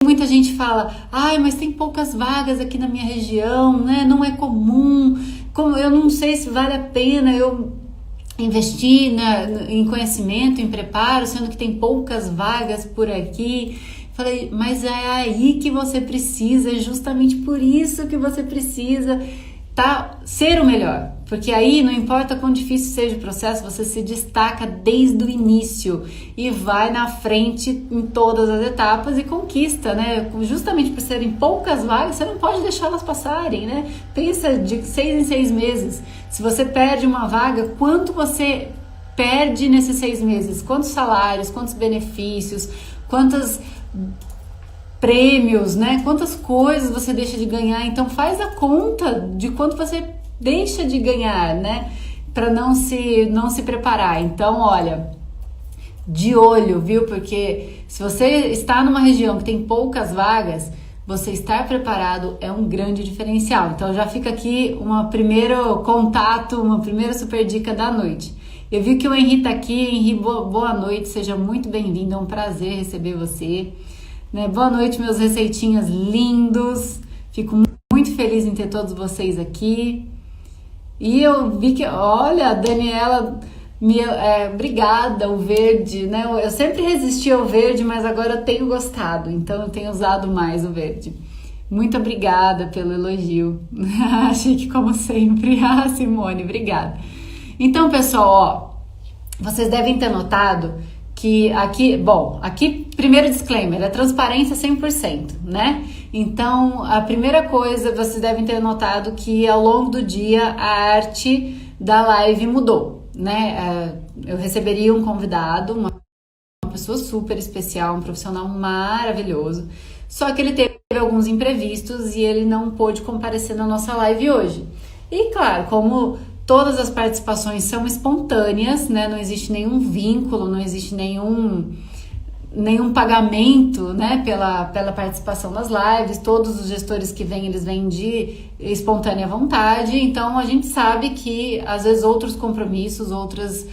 muita gente fala, ai, mas tem poucas vagas aqui na minha região, né? Não é comum, eu não sei se vale a pena eu investir em conhecimento, em preparo, sendo que tem poucas vagas por aqui. Falei, mas é aí que você precisa, é justamente por isso que você precisa ser o melhor, porque aí não importa quão difícil seja o processo, você se destaca desde o início e vai na frente em todas as etapas e conquista, né? Justamente por serem poucas vagas, você não pode deixar elas passarem, né? Pensa de 6 em 6 meses, se você perde uma vaga, quanto você perde nesses 6 meses? Quantos salários, quantos benefícios, quantos prêmios, né? Quantas coisas você deixa de ganhar? Então faz a conta de quanto você deixa de ganhar, né? Para não se preparar. Então, olha, de olho, viu? Porque se você está numa região que tem poucas vagas, você estar preparado é um grande diferencial. Então já fica aqui um primeiro contato, uma primeira super dica da noite. Eu vi que o Henri tá aqui. Henri, boa noite, seja muito bem-vindo, é um prazer receber você. Né? Boa noite, meus receitinhas lindos. Fico muito feliz em ter todos vocês aqui. E eu vi que, olha, a Daniela, obrigada, o verde, né? Eu sempre resisti ao verde, mas agora eu tenho gostado, então eu tenho usado mais o verde. Muito obrigada pelo elogio. Chique como sempre. Ah, Simone, obrigada. Então, pessoal, ó, vocês devem ter notado que aqui, primeiro disclaimer, é transparência 100%, né? Então, a primeira coisa, vocês devem ter notado que ao longo do dia a arte da live mudou, né? Eu receberia um convidado, uma pessoa super especial, um profissional maravilhoso, só que ele teve alguns imprevistos e ele não pôde comparecer na nossa live hoje. E claro, como todas as participações são espontâneas, né? Não existe nenhum vínculo, não existe nenhum pagamento, né? Pela participação nas lives. Todos os gestores que vêm, eles vêm de espontânea vontade. Então, a gente sabe que, às vezes, outros compromissos, outras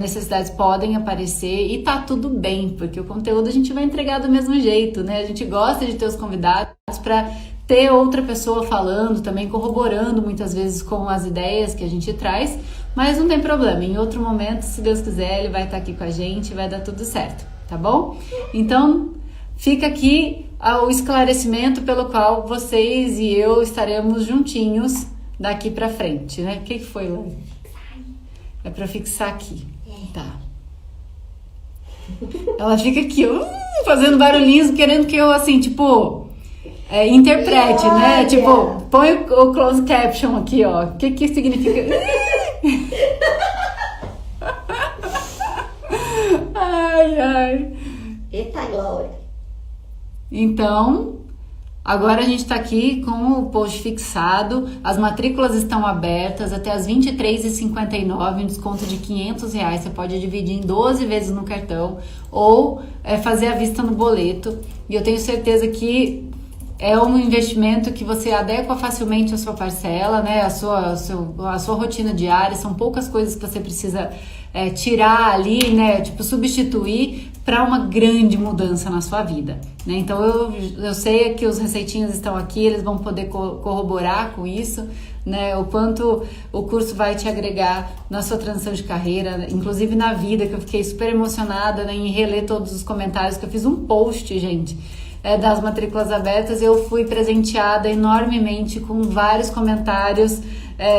necessidades podem aparecer e tá tudo bem, porque o conteúdo a gente vai entregar do mesmo jeito, né? A gente gosta de ter os convidados para ter outra pessoa falando, também corroborando muitas vezes com as ideias que a gente traz, mas não tem problema, em outro momento, se Deus quiser, ele vai estar aqui com a gente, vai dar tudo certo, tá bom? Então, fica aqui o esclarecimento pelo qual vocês e eu estaremos juntinhos daqui pra frente, né? O que foi, Lani? É pra fixar aqui, tá. Ela fica aqui, fazendo barulhinhos, querendo que eu, assim, tipo... interprete, né? Tipo, põe o close caption aqui, ó. O que significa? Ai. Eita glória. Então, agora a gente tá aqui com o post fixado. As matrículas estão abertas até as 23h59, um desconto de R$500. Você pode dividir em 12 vezes no cartão ou fazer à vista no boleto. E eu tenho certeza que é um investimento que você adequa facilmente a sua parcela, né? A sua rotina diária. São poucas coisas que você precisa tirar ali, né? Tipo, substituir para uma grande mudança na sua vida, né? Então, eu sei que os receitinhos estão aqui, eles vão poder corroborar com isso, né? O quanto o curso vai te agregar na sua transição de carreira, inclusive na vida, que eu fiquei super emocionada, né, em reler todos os comentários, que eu fiz um post, gente, das matrículas abertas. Eu fui presenteada enormemente com vários comentários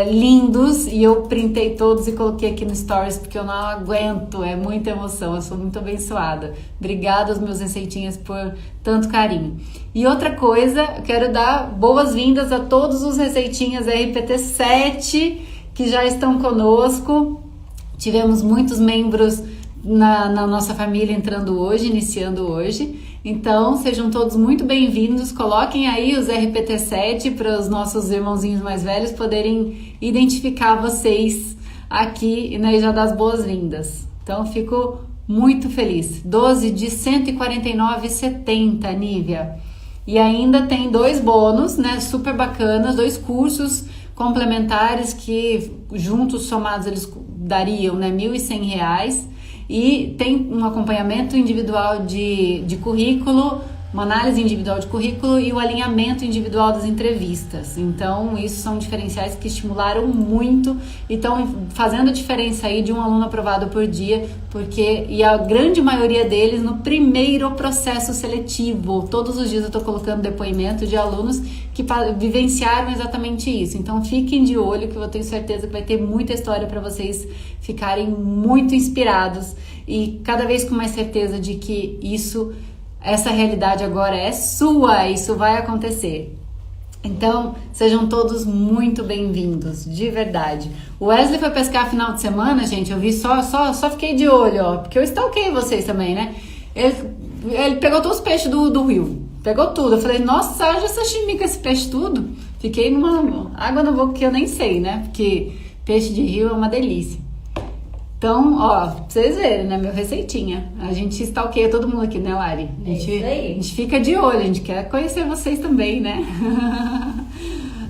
lindos e eu printei todos e coloquei aqui no Stories porque eu não aguento, é muita emoção, eu sou muito abençoada. Obrigada aos meus receitinhas por tanto carinho. E outra coisa, eu quero dar boas-vindas a todos os receitinhas RPT7 que já estão conosco. Tivemos muitos membros na nossa família entrando hoje, iniciando hoje. Então, sejam todos muito bem-vindos. Coloquem aí os RPT7 para os nossos irmãozinhos mais velhos poderem identificar vocês aqui, né, e já dar as boas-vindas. Então, fico muito feliz. 12 de 149,70, Nívia. E ainda tem 2 bônus, né, super bacanas, 2 cursos complementares que juntos, somados, eles dariam, né, R$1.100. E tem um acompanhamento individual de currículo uma análise individual de currículo e o alinhamento individual das entrevistas. Então, isso são diferenciais que estimularam muito e estão fazendo a diferença aí de um aluno aprovado por dia, e a grande maioria deles no primeiro processo seletivo. Todos os dias eu estou colocando depoimento de alunos que vivenciaram exatamente isso. Então, fiquem de olho, que eu tenho certeza que vai ter muita história para vocês ficarem muito inspirados e cada vez com mais certeza de que essa realidade agora é sua, isso vai acontecer. Então, sejam todos muito bem-vindos, de verdade. O Wesley foi pescar final de semana, gente, eu vi só fiquei de olho, ó, porque eu stalkeei vocês também, né? Ele pegou todos os peixes do rio, pegou tudo. Eu falei, nossa, haja sashimi com esse peixe tudo. Fiquei numa água na boca que eu nem sei, né? Porque peixe de rio é uma delícia. Então, ó, pra vocês verem, né, meu receitinha. A gente stalkeia todo mundo aqui, né, Lari? A gente fica de olho, a gente quer conhecer vocês também, né?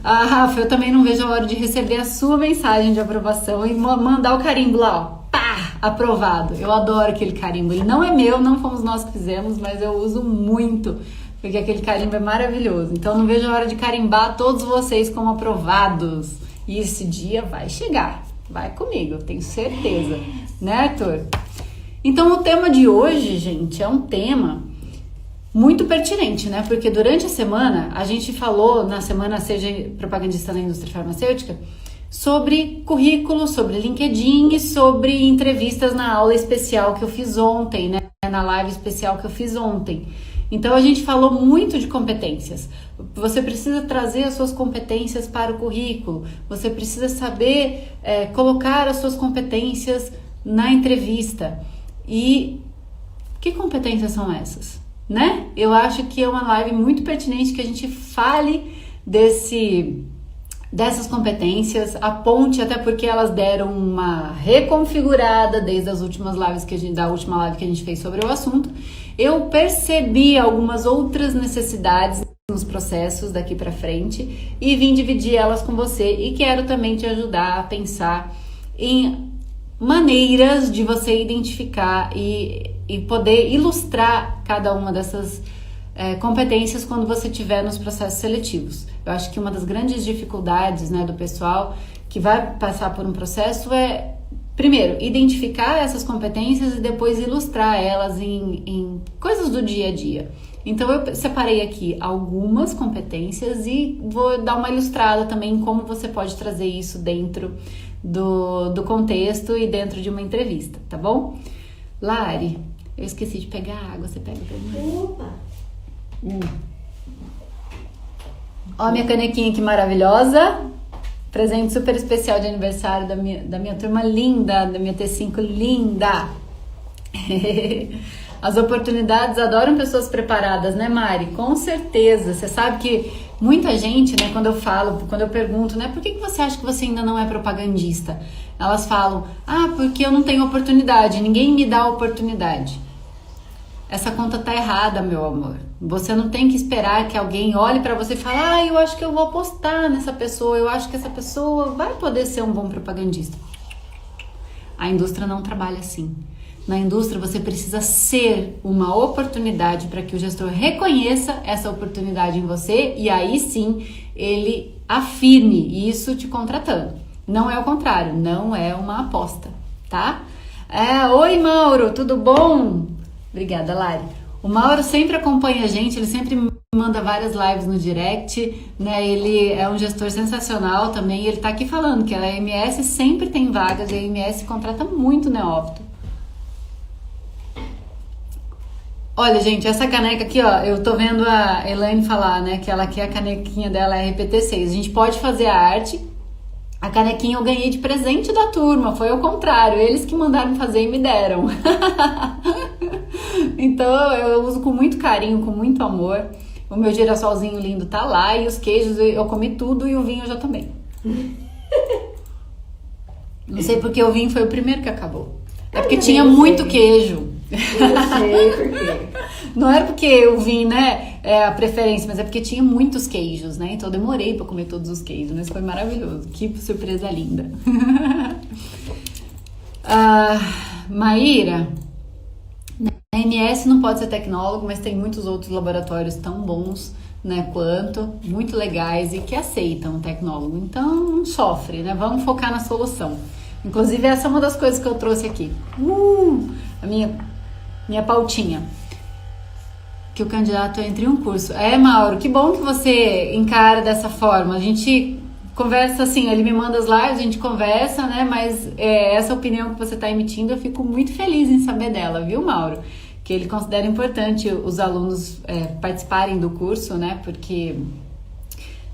Ah, Rafa, eu também não vejo a hora de receber a sua mensagem de aprovação e mandar o carimbo lá, ó. Pá! Aprovado. Eu adoro aquele carimbo. Ele não é meu, não fomos nós que fizemos, mas eu uso muito, porque aquele carimbo é maravilhoso. Então, não vejo a hora de carimbar todos vocês como aprovados. E esse dia vai chegar. Vai comigo, eu tenho certeza, né, Arthur? Então, o tema de hoje, gente, é um tema muito pertinente, né? Porque durante a semana, a gente falou, na semana Seja Propagandista na Indústria Farmacêutica, sobre currículo, sobre LinkedIn e sobre entrevistas na aula especial que eu fiz ontem, né? Na live especial que eu fiz ontem. Então, a gente falou muito de competências. Você precisa trazer as suas competências para o currículo. Você precisa saber colocar as suas competências na entrevista. E que competências são essas? Né? Eu acho que é uma live muito pertinente que a gente fale dessas competências, aponte, até porque elas deram uma reconfigurada desde as últimas lives da última live que a gente fez sobre o assunto. Eu percebi algumas outras necessidades nos processos daqui para frente e vim dividir elas com você e quero também te ajudar a pensar em maneiras de você identificar e poder ilustrar cada uma dessas competências quando você estiver nos processos seletivos. Eu acho que uma das grandes dificuldades, né, do pessoal que vai passar por um processo é, primeiro, identificar essas competências e depois ilustrar elas em coisas do dia a dia. Então, eu separei aqui algumas competências e vou dar uma ilustrada também em como você pode trazer isso dentro do contexto e dentro de uma entrevista, tá bom? Lari, eu esqueci de pegar água, você pega pra mim? Opa! Ó, minha canequinha que maravilhosa. Presente super especial de aniversário da minha turma linda, da minha T5 linda. As oportunidades adoram pessoas preparadas, né, Mari? Com certeza. Você sabe que muita gente, né, quando eu pergunto, né, por que você acha que você ainda não é propagandista? Elas falam, porque eu não tenho oportunidade, ninguém me dá oportunidade. Essa conta tá errada, meu amor. Você não tem que esperar que alguém olhe pra você e fale, eu acho que eu vou apostar nessa pessoa, eu acho que essa pessoa vai poder ser um bom propagandista. A indústria não trabalha assim. Na indústria você precisa ser uma oportunidade para que o gestor reconheça essa oportunidade em você e aí sim ele afirme isso te contratando. Não é o contrário, não é uma aposta, tá? Oi, Mauro, tudo bom? Obrigada, Lari. O Mauro sempre acompanha a gente, ele sempre me manda várias lives no direct, né? Ele é um gestor sensacional também, ele tá aqui falando que a AMS sempre tem vagas e a AMS contrata muito neófito. Olha, gente, essa caneca aqui, ó, eu tô vendo a Elaine falar, né, que ela quer a canequinha dela RPT6. A gente pode fazer a arte. A canequinha eu ganhei de presente da turma, foi ao contrário, eles que mandaram fazer e me deram. Então eu uso com muito carinho, com muito amor. O meu girassolzinho lindo tá lá e os queijos eu comi tudo e o vinho eu já tomei. Não sei porque o vinho foi o primeiro que acabou. É porque tinha muito queijo. Eu sei por quê. Não era porque o vinho, né, é a preferência, mas é porque tinha muitos queijos, né? Então eu demorei pra comer todos os queijos, mas foi maravilhoso. Que surpresa linda. Maíra, né, A MS não pode ser tecnólogo, mas tem muitos outros laboratórios tão bons, né, quanto, muito legais e que aceitam o tecnólogo. Então, não sofre, né? Vamos focar na solução. Inclusive, essa é uma das coisas que eu trouxe aqui. A minha pautinha. Que o candidato entre em um curso. Mauro, que bom que você encara dessa forma. A gente conversa assim, ele me manda as lives, a gente conversa, né? Mas essa opinião que você está emitindo, eu fico muito feliz em saber dela, viu, Mauro? Que ele considera importante os alunos participarem do curso, né? Porque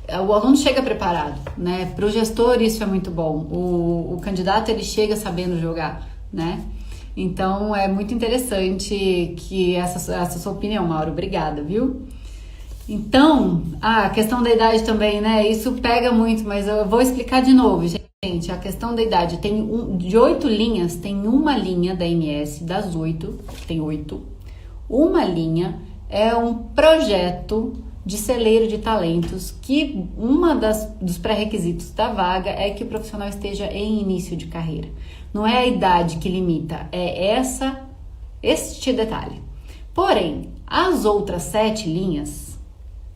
o aluno chega preparado, né? Para o gestor isso é muito bom. O candidato, ele chega sabendo jogar, né? Então é muito interessante que essa sua opinião, Mauro. Obrigada, viu? Então, a questão da idade também, né? Isso pega muito, mas eu vou explicar de novo, gente. A questão da idade de 8 linhas, tem uma linha da MS, das 8, tem 8. Uma linha é um projeto de celeiro de talentos que dos pré-requisitos da vaga é que o profissional esteja em início de carreira. Não é a idade que limita, é este detalhe. Porém, as outras 7 linhas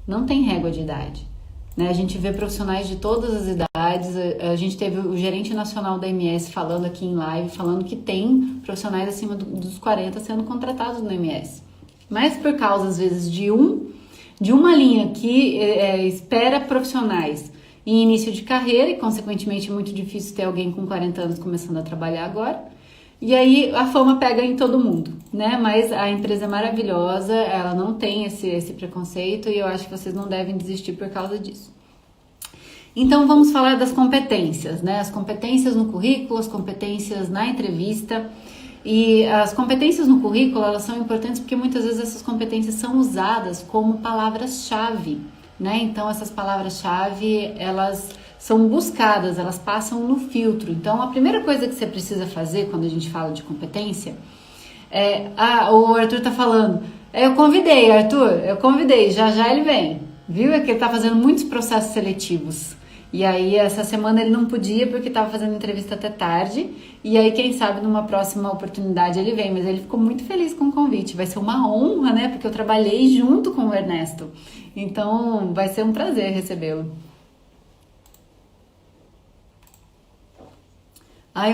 não tem régua de idade, né? A gente vê profissionais de todas as idades. A gente teve o gerente nacional da MS falando aqui em live, falando que tem profissionais acima dos 40 sendo contratados no MS. Mas por causa, às vezes, de uma linha que espera profissionais em início de carreira, e consequentemente é muito difícil ter alguém com 40 anos começando a trabalhar agora. E aí a fama pega em todo mundo, né? Mas a empresa é maravilhosa, ela não tem esse preconceito e eu acho que vocês não devem desistir por causa disso. Então vamos falar das competências, né? As competências no currículo, as competências na entrevista. E as competências no currículo, elas são importantes porque muitas vezes essas competências são usadas como palavras-chave, né? Então essas palavras-chave, elas são buscadas, elas passam no filtro. Então a primeira coisa que você precisa fazer quando a gente fala de competência o Arthur tá falando, eu convidei, Arthur, já ele vem, viu? É que ele tá fazendo muitos processos seletivos. E aí essa semana ele não podia porque estava fazendo entrevista até tarde. E aí quem sabe numa próxima oportunidade ele vem. Mas ele ficou muito feliz com o convite. Vai ser uma honra, né? Porque eu trabalhei junto com o Ernesto. Então vai ser um prazer recebê-lo.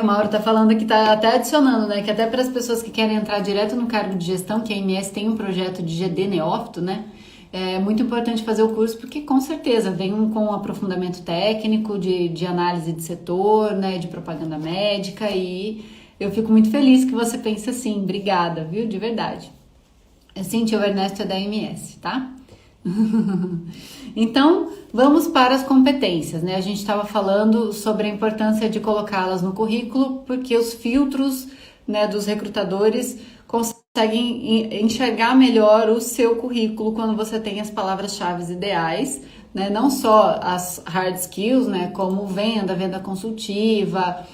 O Mauro tá falando aqui, tá até adicionando, né? Que até para as pessoas que querem entrar direto no cargo de gestão, que a MS tem um projeto de GD Neófito, né? É muito importante fazer o curso porque com certeza vem com um aprofundamento técnico de análise de setor, né, de propaganda médica, e eu fico muito feliz que você pense assim. Obrigada, viu? De verdade. Cíntia, o Ernesto é da MS, tá? Então, vamos para as competências, né? A gente estava falando sobre a importância de colocá-las no currículo porque os filtros, né, dos recrutadores conseguem enxergar melhor o seu currículo quando você tem as palavras-chave ideais, né? Não só as hard skills, né? Como venda consultiva,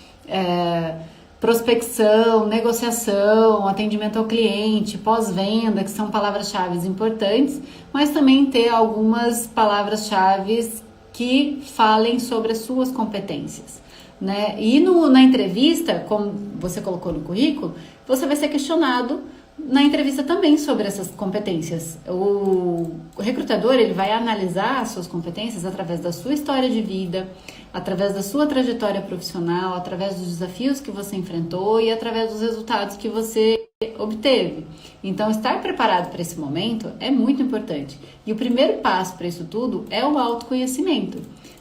prospecção, negociação, atendimento ao cliente, pós-venda, que são palavras-chave importantes, mas também ter algumas palavras-chave que falem sobre as suas competências, né? E na entrevista, como você colocou no currículo, você vai ser questionado na entrevista também sobre essas competências. O recrutador, ele vai analisar as suas competências através da sua história de vida, através da sua trajetória profissional, através dos desafios que você enfrentou e através dos resultados que você obteve. Então, estar preparado para esse momento é muito importante. E o primeiro passo para isso tudo é o autoconhecimento,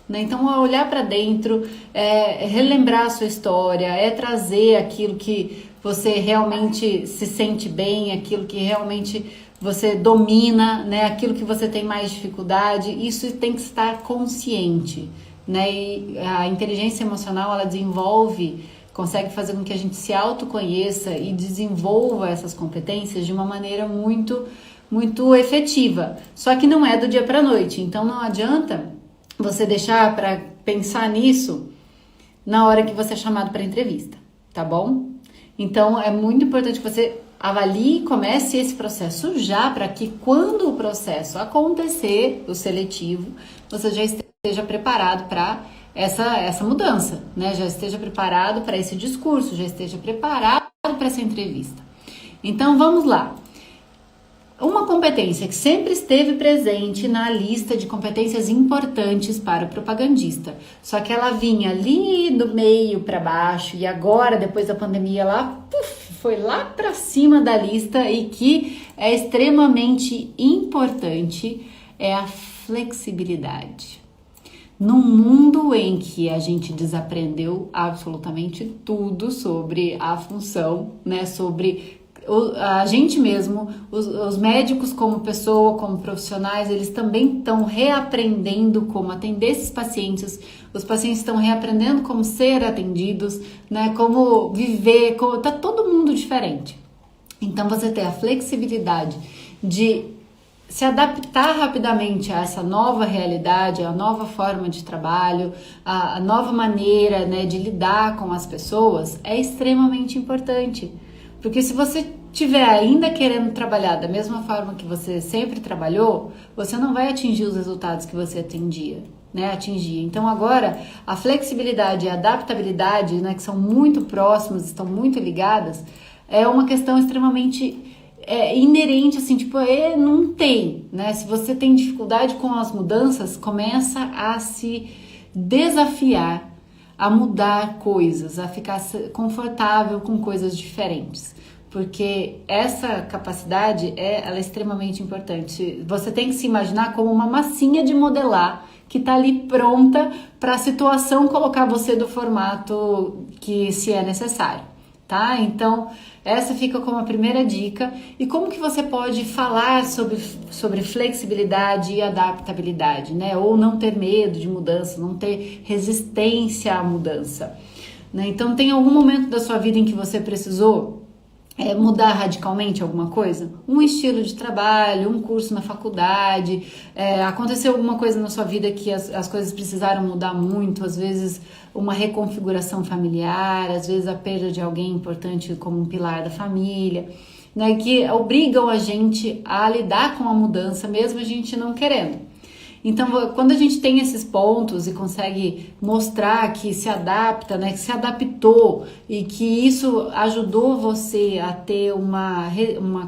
né? Então, é olhar para dentro, relembrar a sua história, trazer aquilo que você realmente se sente bem, aquilo que realmente você domina, né? Aquilo que você tem mais dificuldade. Isso tem que estar consciente, né? E a inteligência emocional, ela consegue fazer com que a gente se autoconheça e desenvolva essas competências de uma maneira muito, muito efetiva. Só que não é do dia para a noite. Então não adianta você deixar para pensar nisso na hora que você é chamado para entrevista, tá bom? Então é muito importante que você avalie e comece esse processo já, para que quando o processo acontecer, o seletivo, você já esteja preparado para essa mudança, né? Já esteja preparado para esse discurso, já esteja preparado para essa entrevista. Então vamos lá. Uma competência que sempre esteve presente na lista de competências importantes para o propagandista, só que ela vinha ali do meio para baixo e agora, depois da pandemia, ela foi lá para cima da lista e que é extremamente importante, é a flexibilidade. Num mundo em que a gente desaprendeu absolutamente tudo sobre a função, né, sobre a gente mesmo, os médicos como pessoa, como profissionais, eles também estão reaprendendo como atender esses pacientes, os pacientes estão reaprendendo como ser atendidos, né, como viver, tá todo mundo diferente. Então você tem a flexibilidade de se adaptar rapidamente a essa nova realidade, a nova forma de trabalho, a nova maneira, né, de lidar com as pessoas é extremamente importante. Porque se você estiver ainda querendo trabalhar da mesma forma que você sempre trabalhou, você não vai atingir os resultados que você atingia. Então agora a flexibilidade e a adaptabilidade, né, que são muito próximas, estão muito ligadas, é uma questão extremamente inerente, assim, não tem, né? Se você tem dificuldade com as mudanças, começa a se desafiar, a mudar coisas, a ficar confortável com coisas diferentes, porque essa capacidade ela é extremamente importante. Você tem que se imaginar como uma massinha de modelar que está ali pronta para a situação colocar você do formato que se é necessário, tá? Então essa fica como a primeira dica. E como que você pode falar sobre flexibilidade e adaptabilidade, né? Ou não ter medo de mudança, não ter resistência à mudança, né? Então tem algum momento da sua vida em que você precisou mudar radicalmente alguma coisa? Um estilo de trabalho, um curso na faculdade, aconteceu alguma coisa na sua vida que as coisas precisaram mudar muito, às vezes uma reconfiguração familiar, às vezes a perda de alguém importante como um pilar da família, né, que obrigam a gente a lidar com a mudança mesmo a gente não querendo. Então, quando a gente tem esses pontos e consegue mostrar que se adapta, né, que se adaptou e que isso ajudou você a ter uma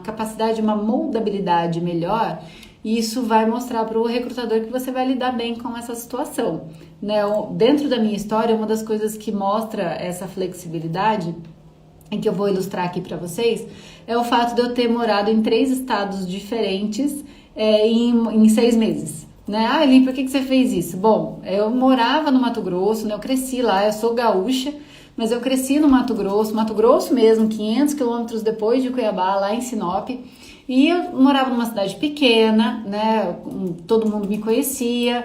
capacidade, uma moldabilidade melhor, isso vai mostrar para o recrutador que você vai lidar bem com essa situação, né? Dentro da minha história, uma das coisas que mostra essa flexibilidade, e que eu vou ilustrar aqui para vocês, é o fato de eu ter morado em 3 estados diferentes em 6 meses. Né? Ah, Eli, por que você fez isso? Bom, eu morava no Mato Grosso, né? Eu cresci lá, eu sou gaúcha, mas eu cresci no Mato Grosso mesmo, 500 quilômetros depois de Cuiabá, lá em Sinop, e eu morava numa cidade pequena, né? Todo mundo me conhecia,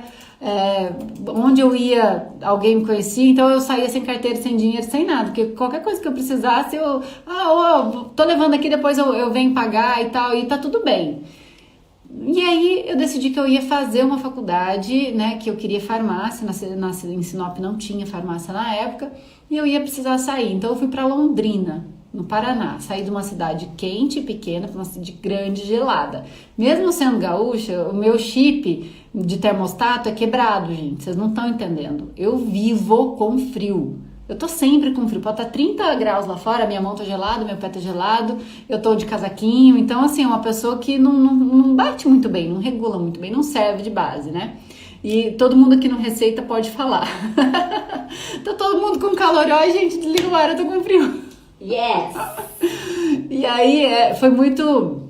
onde eu ia, alguém me conhecia, então eu saía sem carteira, sem dinheiro, sem nada, porque qualquer coisa que eu precisasse, tô levando aqui, depois eu venho pagar e tal, e tá tudo bem. E aí eu decidi que eu ia fazer uma faculdade, né, que eu queria farmácia, em Sinop não tinha farmácia na época, e eu ia precisar sair. Então eu fui para Londrina, no Paraná, saí de uma cidade quente e pequena para uma cidade grande e gelada. Mesmo sendo gaúcha, o meu chip de termostato é quebrado, gente, vocês não estão entendendo. Eu vivo com frio. Eu tô sempre com frio, pode estar 30 graus lá fora, minha mão tá gelada, meu pé tá gelado, eu tô de casaquinho, então assim, é uma pessoa que não bate muito bem, não regula muito bem, não serve de base, né? E todo mundo aqui no Receita pode falar. Tá todo mundo com calor, ai gente, desliga o ar, eu tô com frio. Yes! E aí foi muito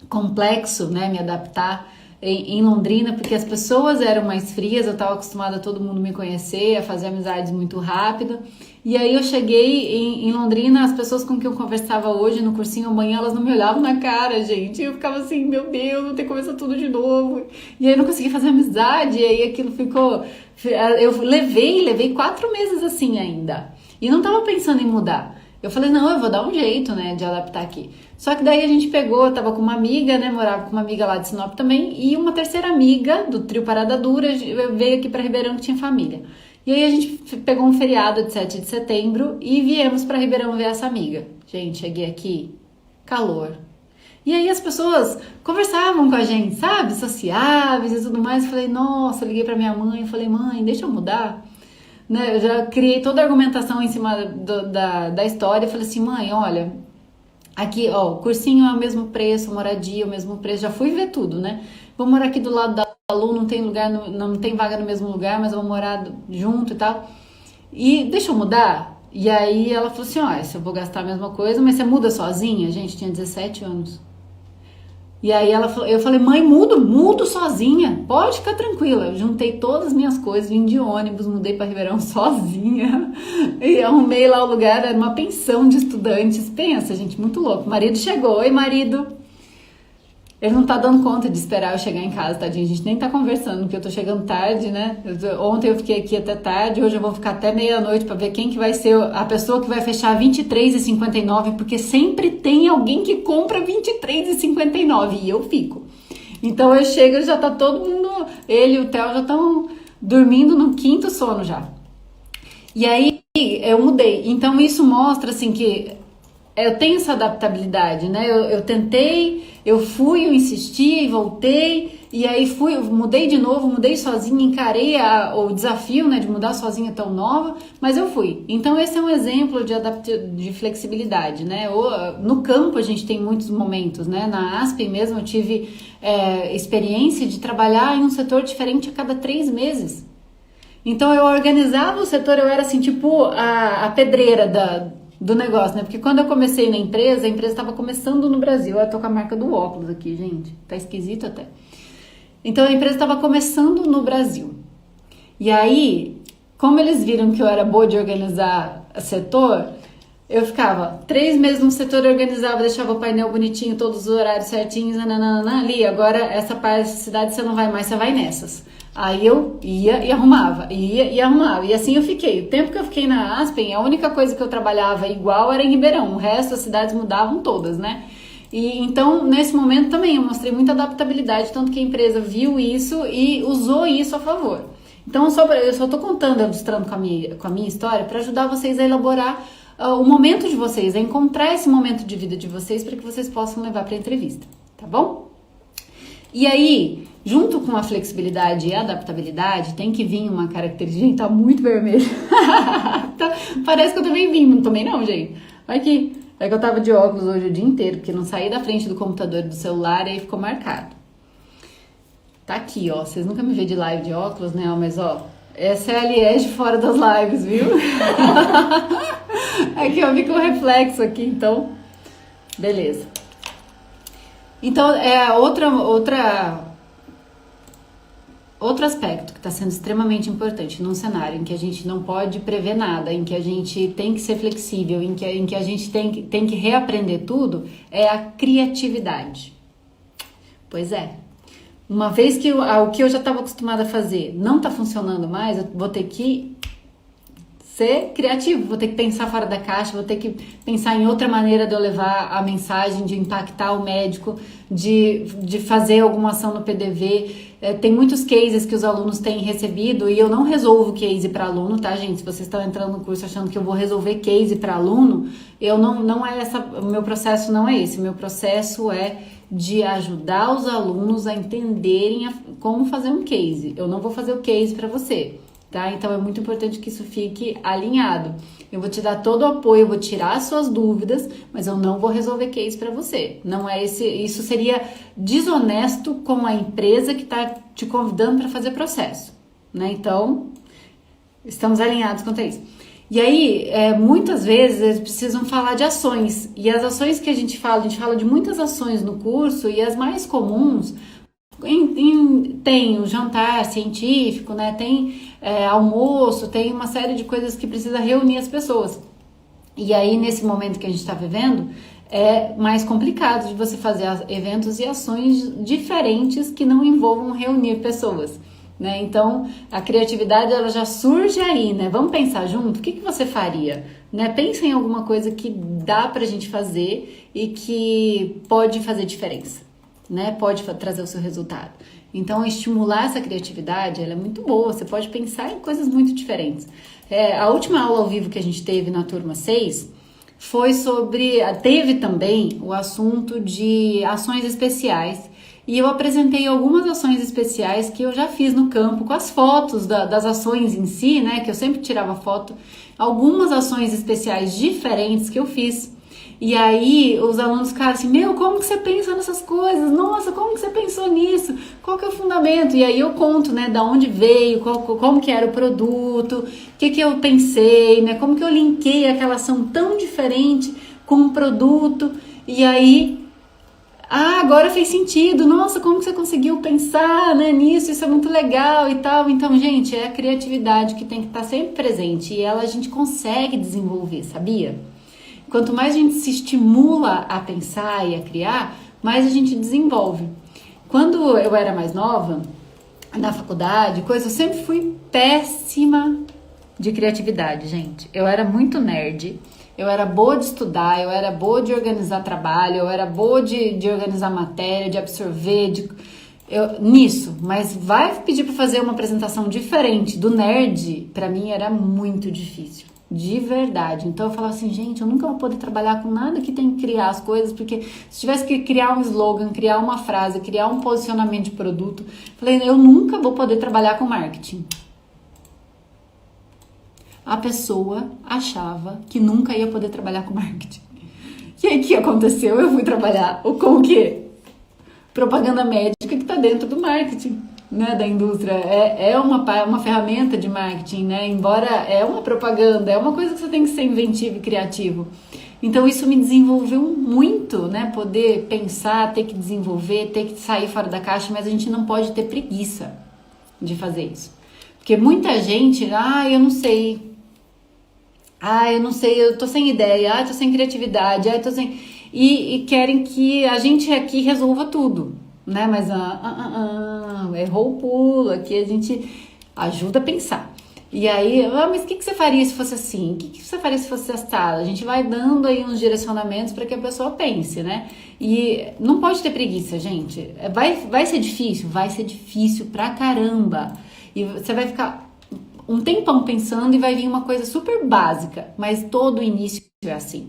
complexo, né, me adaptar em Londrina, porque as pessoas eram mais frias, eu estava acostumada a todo mundo me conhecer, a fazer amizades muito rápido. E aí eu cheguei em Londrina, as pessoas com quem eu conversava hoje no cursinho amanhã, elas não me olhavam na cara, gente. Eu ficava assim, meu Deus, vou ter que começar tudo de novo. E aí eu não consegui fazer amizade, e aí aquilo ficou... Eu levei 4 meses assim ainda. E não tava pensando em mudar. Eu falei, não, eu vou dar um jeito, né, de adaptar aqui. Só que daí a gente pegou, eu tava com uma amiga, né, morava com uma amiga lá de Sinop também, e uma terceira amiga do trio Parada Dura veio aqui pra Ribeirão que tinha família. E aí a gente pegou um feriado de 7 de setembro e viemos pra Ribeirão ver essa amiga. Gente, cheguei aqui, calor. E aí as pessoas conversavam com a gente, sabe, sociáveis e tudo mais. Eu falei, nossa, eu liguei pra minha mãe, falei, mãe, deixa eu mudar. Eu já criei toda a argumentação em cima da história. Eu falei assim, mãe, olha, Aqui, ó, o cursinho é o mesmo preço, moradia é o mesmo preço, já fui ver tudo, né? Vou morar aqui do lado da Lu, não tem lugar, não tem vaga no mesmo lugar, mas eu vou morar junto e tal. E deixa eu mudar? E aí ela falou assim, ó, se eu vou gastar a mesma coisa, mas você muda sozinha? Gente, tinha 17 anos. E aí eu falei, mãe, mudo sozinha, pode ficar tranquila. Eu juntei todas as minhas coisas, vim de ônibus, mudei para Ribeirão sozinha e arrumei lá o lugar, era uma pensão de estudantes. Pensa, gente, muito louco. O marido chegou, oi marido. Ele não tá dando conta de esperar eu chegar em casa, tadinho. A gente nem tá conversando, porque eu tô chegando tarde, né? Ontem eu fiquei aqui até tarde, hoje eu vou ficar até meia-noite pra ver quem que vai ser a pessoa que vai fechar 23,59, porque sempre tem alguém que compra 23,59 e eu fico. Então eu chego, já tá todo mundo, ele e o Theo já estão dormindo no quinto sono já. E aí eu mudei. Então isso mostra assim que eu tenho essa adaptabilidade, né? Eu tentei, eu fui, eu insisti, voltei, e aí mudei de novo, mudei sozinha, encarei o desafio, né, de mudar sozinha tão nova, mas eu fui. Então esse é um exemplo de flexibilidade, né? No campo a gente tem muitos momentos, né? Na Aspen mesmo eu tive experiência de trabalhar em um setor diferente a cada 3 meses. Então eu organizava o setor, eu era assim, tipo a pedreira do negócio, né? Porque quando eu comecei na empresa, a empresa estava começando no Brasil. Eu tô com a marca do óculos aqui, gente. Tá esquisito até. Então a empresa estava começando no Brasil. E aí, como eles viram que eu era boa de organizar setor, eu ficava 3 meses no setor, organizava, deixava o painel bonitinho, todos os horários certinhos, ali, agora essa parte da cidade você não vai mais, você vai nessas. Aí eu ia e arrumava, e assim eu fiquei. O tempo que eu fiquei na Aspen, a única coisa que eu trabalhava igual era em Ribeirão, o resto as cidades mudavam todas, né? E então, nesse momento também eu mostrei muita adaptabilidade, tanto que a empresa viu isso e usou isso a favor. Então, eu só tô contando, ilustrando com a minha história, para ajudar vocês a elaborar o momento de vocês, a encontrar esse momento de vida de vocês para que vocês possam levar para a entrevista, tá bom? E aí, junto com a flexibilidade e a adaptabilidade, tem que vir uma característica... Gente, tá muito vermelho. Parece que eu também vim, não tomei não, gente. Olha aqui. É que eu tava de óculos hoje o dia inteiro, porque não saí da frente do computador e do celular e aí ficou marcado. Tá aqui, ó. Vocês nunca me vê de live de óculos, né? Mas, ó, essa é a Liege fora das lives, viu? Aqui, ó, fica o reflexo aqui, então. Beleza. Então, outro aspecto que está sendo extremamente importante num cenário em que a gente não pode prever nada, em que a gente tem que ser flexível, em que a gente tem que reaprender tudo, é a criatividade. Pois é. Uma vez que o que eu já estava acostumada a fazer não está funcionando mais, eu vou ter que ser criativo, vou ter que pensar fora da caixa, vou ter que pensar em outra maneira de eu levar a mensagem, de impactar o médico, de fazer alguma ação no PDV. Tem muitos cases que os alunos têm recebido e eu não resolvo case para aluno, tá, gente? Se vocês estão entrando no curso achando que eu vou resolver case para aluno, eu não é o meu processo não é esse. O meu processo é de ajudar os alunos a entenderem como fazer um case. Eu não vou fazer o case para você. Tá? Então é muito importante que isso fique alinhado. Eu vou te dar todo o apoio, eu vou tirar as suas dúvidas, mas eu não vou resolver case para você. Não é isso seria desonesto com a empresa que está te convidando para fazer processo, né? Então, estamos alinhados quanto a isso. E aí, muitas vezes eles precisam falar de ações. E as ações que a gente fala de muitas ações no curso e as mais comuns tem o jantar científico, né? Tem almoço, tem uma série de coisas que precisa reunir as pessoas. E aí, nesse momento que a gente está vivendo, é mais complicado de você fazer eventos e ações diferentes que não envolvam reunir pessoas, né? Então, a criatividade ela já surge aí, né? Vamos pensar junto? O que você faria? Né? Pensa em alguma coisa que dá pra gente fazer e que pode fazer diferença, né? Pode trazer o seu resultado. Então, estimular essa criatividade, ela é muito boa. Você pode pensar em coisas muito diferentes. A última aula ao vivo que a gente teve na turma 6 foi teve também o assunto de ações especiais. E eu apresentei algumas ações especiais que eu já fiz no campo, com as fotos das ações em si, né? Que eu sempre tirava foto. Algumas ações especiais diferentes que eu fiz. E aí os alunos ficaram assim, meu, como que você pensa nessas coisas? Nossa, como que você pensou nisso? Qual que é o fundamento? E aí eu conto, né, da onde veio, como que era o produto, o que eu pensei, né, como que eu linkei aquela ação tão diferente com o produto. E aí, agora fez sentido, nossa, como que você conseguiu pensar, né, nisso, isso é muito legal e tal. Então, gente, é a criatividade que tem que estar sempre presente e ela a gente consegue desenvolver, sabia? Quanto mais a gente se estimula a pensar e a criar, mais a gente desenvolve. Quando eu era mais nova, na faculdade, eu sempre fui péssima de criatividade, gente. Eu era muito nerd, eu era boa de estudar, eu era boa de organizar trabalho, eu era boa de organizar matéria, de absorver, nisso. Mas vai pedir para fazer uma apresentação diferente do nerd, para mim era muito difícil. De verdade. Então eu falava assim, gente, eu nunca vou poder trabalhar com nada que tem que criar as coisas, porque se tivesse que criar um slogan, criar uma frase, criar um posicionamento de produto, falei, eu nunca vou poder trabalhar com marketing. A pessoa achava que nunca ia poder trabalhar com marketing. E aí o que aconteceu? Eu fui trabalhar com o quê? Propaganda médica que está dentro do marketing, né, da indústria. É uma ferramenta de marketing, né? Embora é uma propaganda, é uma coisa que você tem que ser inventivo e criativo. Então isso me desenvolveu muito, né? Poder pensar, ter que desenvolver, ter que sair fora da caixa, mas a gente não pode ter preguiça de fazer isso. Porque muita gente, eu não sei, eu tô sem ideia, tô sem criatividade, tô sem... E querem que a gente aqui resolva tudo, né? Mas errou o pulo, aqui a gente ajuda a pensar. E aí, mas o que você faria se fosse assim? O que você faria se fosse assado? A gente vai dando aí uns direcionamentos para que a pessoa pense, né? E não pode ter preguiça, gente. Vai ser difícil? Vai ser difícil pra caramba. E você vai ficar um tempão pensando e vai vir uma coisa super básica, mas todo início é assim.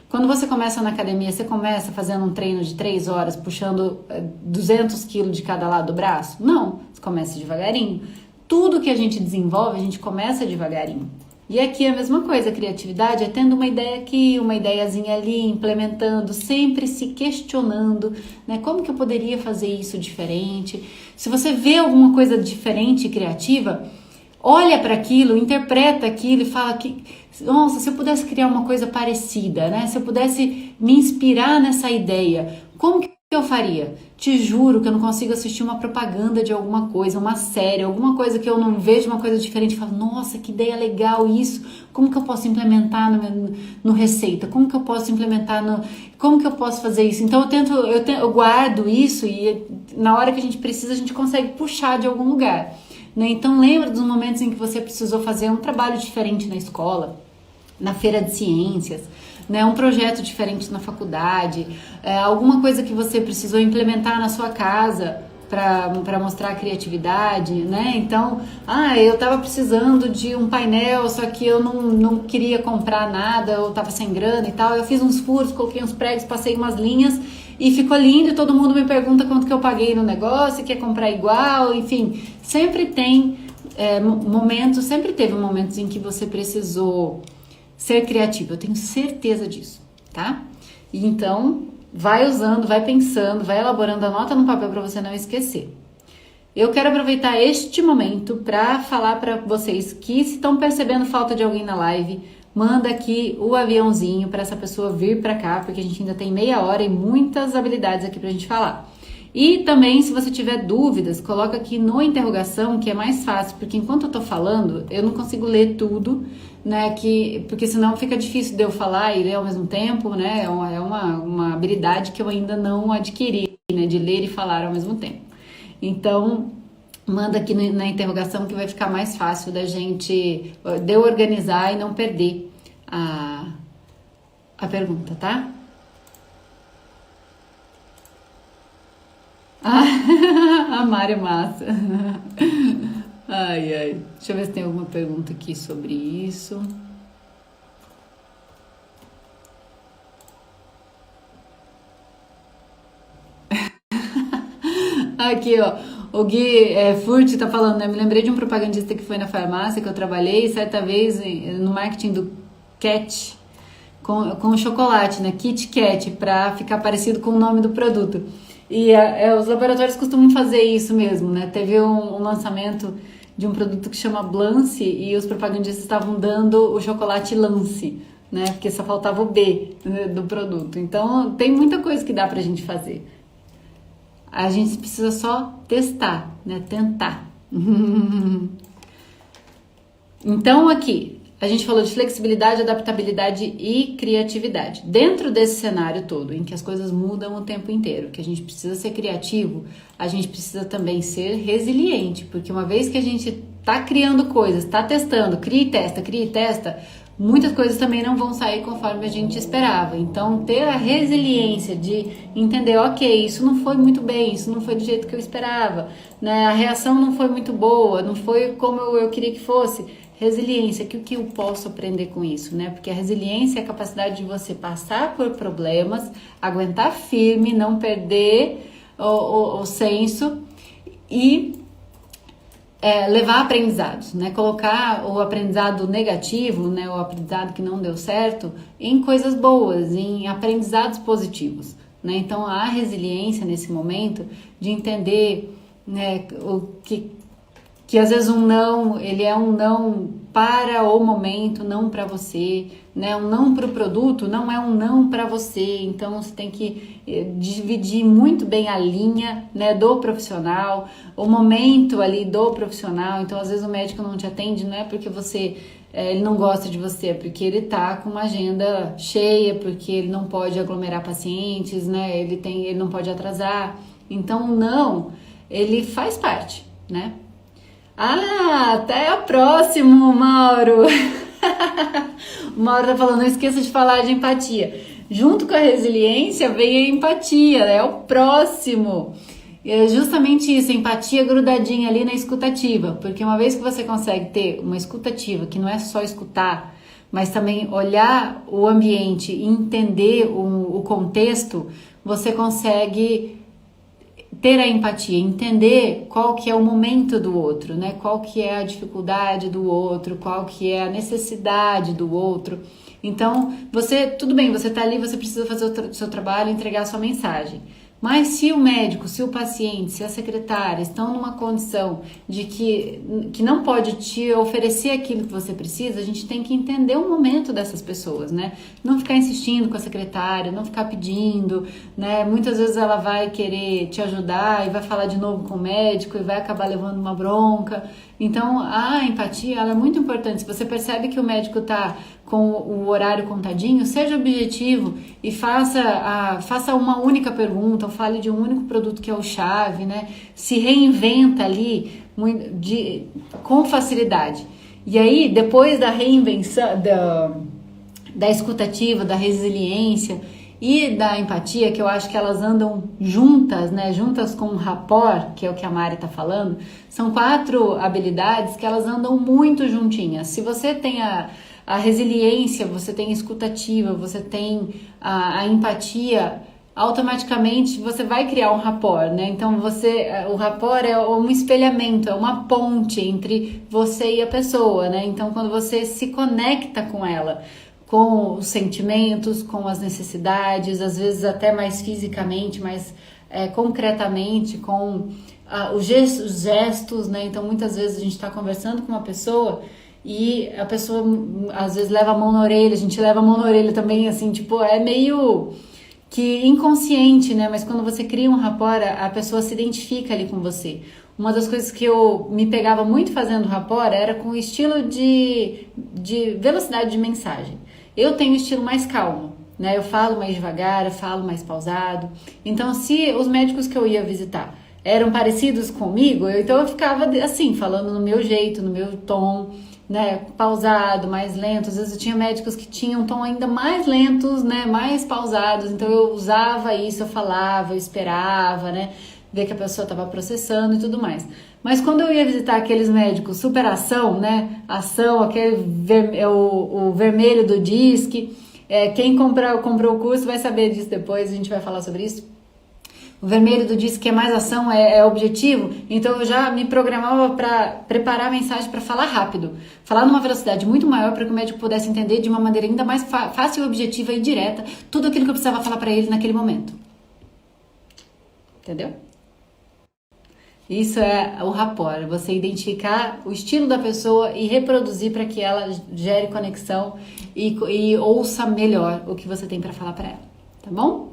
Quando você começa na academia, você começa fazendo um treino de 3 horas, puxando 200 quilos de cada lado do braço? Não, você começa devagarinho. Tudo que a gente desenvolve, a gente começa devagarinho. E aqui é a mesma coisa, a criatividade é tendo uma ideia aqui, uma ideiazinha ali, implementando, sempre se questionando, né? Como que eu poderia fazer isso diferente? Se você vê alguma coisa diferente e criativa, olha para aquilo, interpreta aquilo e fala que, nossa, se eu pudesse criar uma coisa parecida, né? Se eu pudesse me inspirar nessa ideia, como que eu faria? Te juro que eu não consigo assistir uma propaganda de alguma coisa, uma série, alguma coisa que eu não vejo uma coisa diferente e falo, nossa, que ideia legal isso, como que eu posso implementar no receita, como que eu posso implementar como que eu posso fazer isso? Então eu guardo isso e na hora que a gente precisa a gente consegue puxar de algum lugar. Né? Então lembra dos momentos em que você precisou fazer um trabalho diferente na escola, na feira de ciências, né? Um projeto diferente na faculdade, alguma coisa que você precisou implementar na sua casa para mostrar a criatividade, né? Então, eu estava precisando de um painel, só que eu não queria comprar nada, eu estava sem grana e tal, eu fiz uns furos, coloquei uns pregos, passei umas linhas e ficou lindo e todo mundo me pergunta quanto que eu paguei no negócio, quer comprar igual, enfim, sempre tem sempre teve momentos em que você precisou ser criativo, eu tenho certeza disso, tá? E então, vai usando, vai pensando, vai elaborando, anota no papel para você não esquecer. Eu quero aproveitar este momento para falar para vocês que se estão percebendo falta de alguém na live, manda aqui o aviãozinho para essa pessoa vir para cá, porque a gente ainda tem meia hora e muitas habilidades aqui pra gente falar. E também, se você tiver dúvidas, coloca aqui no interrogação, que é mais fácil, porque enquanto eu tô falando, eu não consigo ler tudo, né, porque senão fica difícil de eu falar e ler ao mesmo tempo, né, é uma habilidade que eu ainda não adquiri, né, de ler e falar ao mesmo tempo. Então, manda aqui na interrogação que vai ficar mais fácil de eu organizar e não perder a pergunta, tá? A Mari é massa. Ai. Deixa eu ver se tem alguma pergunta aqui sobre isso. Aqui, ó. O Gui Furt tá falando, né? Me lembrei de um propagandista que foi na farmácia que eu trabalhei certa vez no marketing do Cat. com chocolate, né? Kit Kat, para ficar parecido com o nome do produto. E os laboratórios costumam fazer isso mesmo, né? Teve um lançamento de um produto que chama Blance e os propagandistas estavam dando o chocolate Lance, né? Porque só faltava o B, né, do produto. Então, tem muita coisa que dá pra gente fazer. A gente precisa só testar, né? Tentar. Então, aqui, a gente falou de flexibilidade, adaptabilidade e criatividade. Dentro desse cenário todo, em que as coisas mudam o tempo inteiro, que a gente precisa ser criativo, a gente precisa também ser resiliente, porque uma vez que a gente tá criando coisas, tá testando, cria e testa, muitas coisas também não vão sair conforme a gente esperava. Então, ter a resiliência de entender, ok, isso não foi muito bem, isso não foi do jeito que eu esperava, né? A reação não foi muito boa, não foi como eu queria que fosse. Resiliência, que o que eu posso aprender com isso, né? Porque a resiliência é a capacidade de você passar por problemas, aguentar firme, não perder o senso e levar aprendizados, né? Colocar o aprendizado negativo, né? O aprendizado que não deu certo, em coisas boas, em aprendizados positivos, né? Então, a resiliência nesse momento de entender, né, que às vezes um não, ele é um não para o momento, não para você, né? Um não para o produto não é um não para você. Então você tem que dividir muito bem a linha, né, do profissional, o momento ali do profissional. Então às vezes o médico não te atende, não é porque ele não gosta de você, é porque ele tá com uma agenda cheia, porque ele não pode aglomerar pacientes, né? Ele não pode atrasar. Então o não, ele faz parte, né? Até o próximo, Mauro. O Mauro tá falando, não esqueça de falar de empatia. Junto com a resiliência vem a empatia, é o próximo. É justamente isso, a empatia grudadinha ali na escutativa, porque uma vez que você consegue ter uma escutativa, que não é só escutar, mas também olhar o ambiente e entender o contexto, você consegue ter a empatia, entender qual que é o momento do outro, né? Qual que é a dificuldade do outro, qual que é a necessidade do outro. Então, tudo bem, você tá ali, você precisa fazer o seu trabalho, entregar a sua mensagem. Mas se o médico, se o paciente, se a secretária estão numa condição de que não pode te oferecer aquilo que você precisa, a gente tem que entender o momento dessas pessoas, né? Não ficar insistindo com a secretária, não ficar pedindo, né? Muitas vezes ela vai querer te ajudar e vai falar de novo com o médico e vai acabar levando uma bronca. Então, a empatia, ela é muito importante. Se você percebe que o médico tá com o horário contadinho, seja objetivo e faça uma única pergunta, ou fale de um único produto que é o chave, né? Se reinventa ali com facilidade. E aí, depois da reinvenção, da escutativa, da resiliência e da empatia, que eu acho que elas andam juntas, né? Juntas com o rapport, que é o que a Mari tá falando, são 4 habilidades que elas andam muito juntinhas. Se você tem a resiliência, você tem a escutativa, você tem a empatia, automaticamente você vai criar um rapport, né? Então o rapport é um espelhamento, é uma ponte entre você e a pessoa, né? Então quando você se conecta com ela, com os sentimentos, com as necessidades, às vezes até mais fisicamente, mais concretamente, com os gestos, né? Então muitas vezes a gente está conversando com uma pessoa e a pessoa às vezes leva a mão na orelha, a gente leva a mão na orelha também, assim, tipo, é meio que inconsciente, né? Mas quando você cria um rapport, a pessoa se identifica ali com você. Uma das coisas que eu me pegava muito fazendo rapport era com o estilo de velocidade de mensagem. Eu tenho um estilo mais calmo, né? Eu falo mais devagar, eu falo mais pausado. Então, se os médicos que eu ia visitar eram parecidos comigo, então eu ficava assim, falando no meu jeito, no meu tom, né, pausado, mais lento. Às vezes eu tinha médicos que tinham um tom ainda mais lentos, né, mais pausados, então eu usava isso, eu falava, eu esperava, né, ver que a pessoa estava processando e tudo mais. Mas quando eu ia visitar aqueles médicos super ação, né, ação, o vermelho do DISC, quem comprou o curso vai saber disso depois, a gente vai falar sobre isso. O vermelho do disco que é mais ação, é objetivo. Então eu já me programava para preparar a mensagem para falar rápido. Falar numa velocidade muito maior para que o médico pudesse entender de uma maneira ainda mais fácil, objetiva e direta tudo aquilo que eu precisava falar para ele naquele momento. Entendeu? Isso é o rapport, você identificar o estilo da pessoa e reproduzir para que ela gere conexão e ouça melhor o que você tem para falar para ela, tá bom?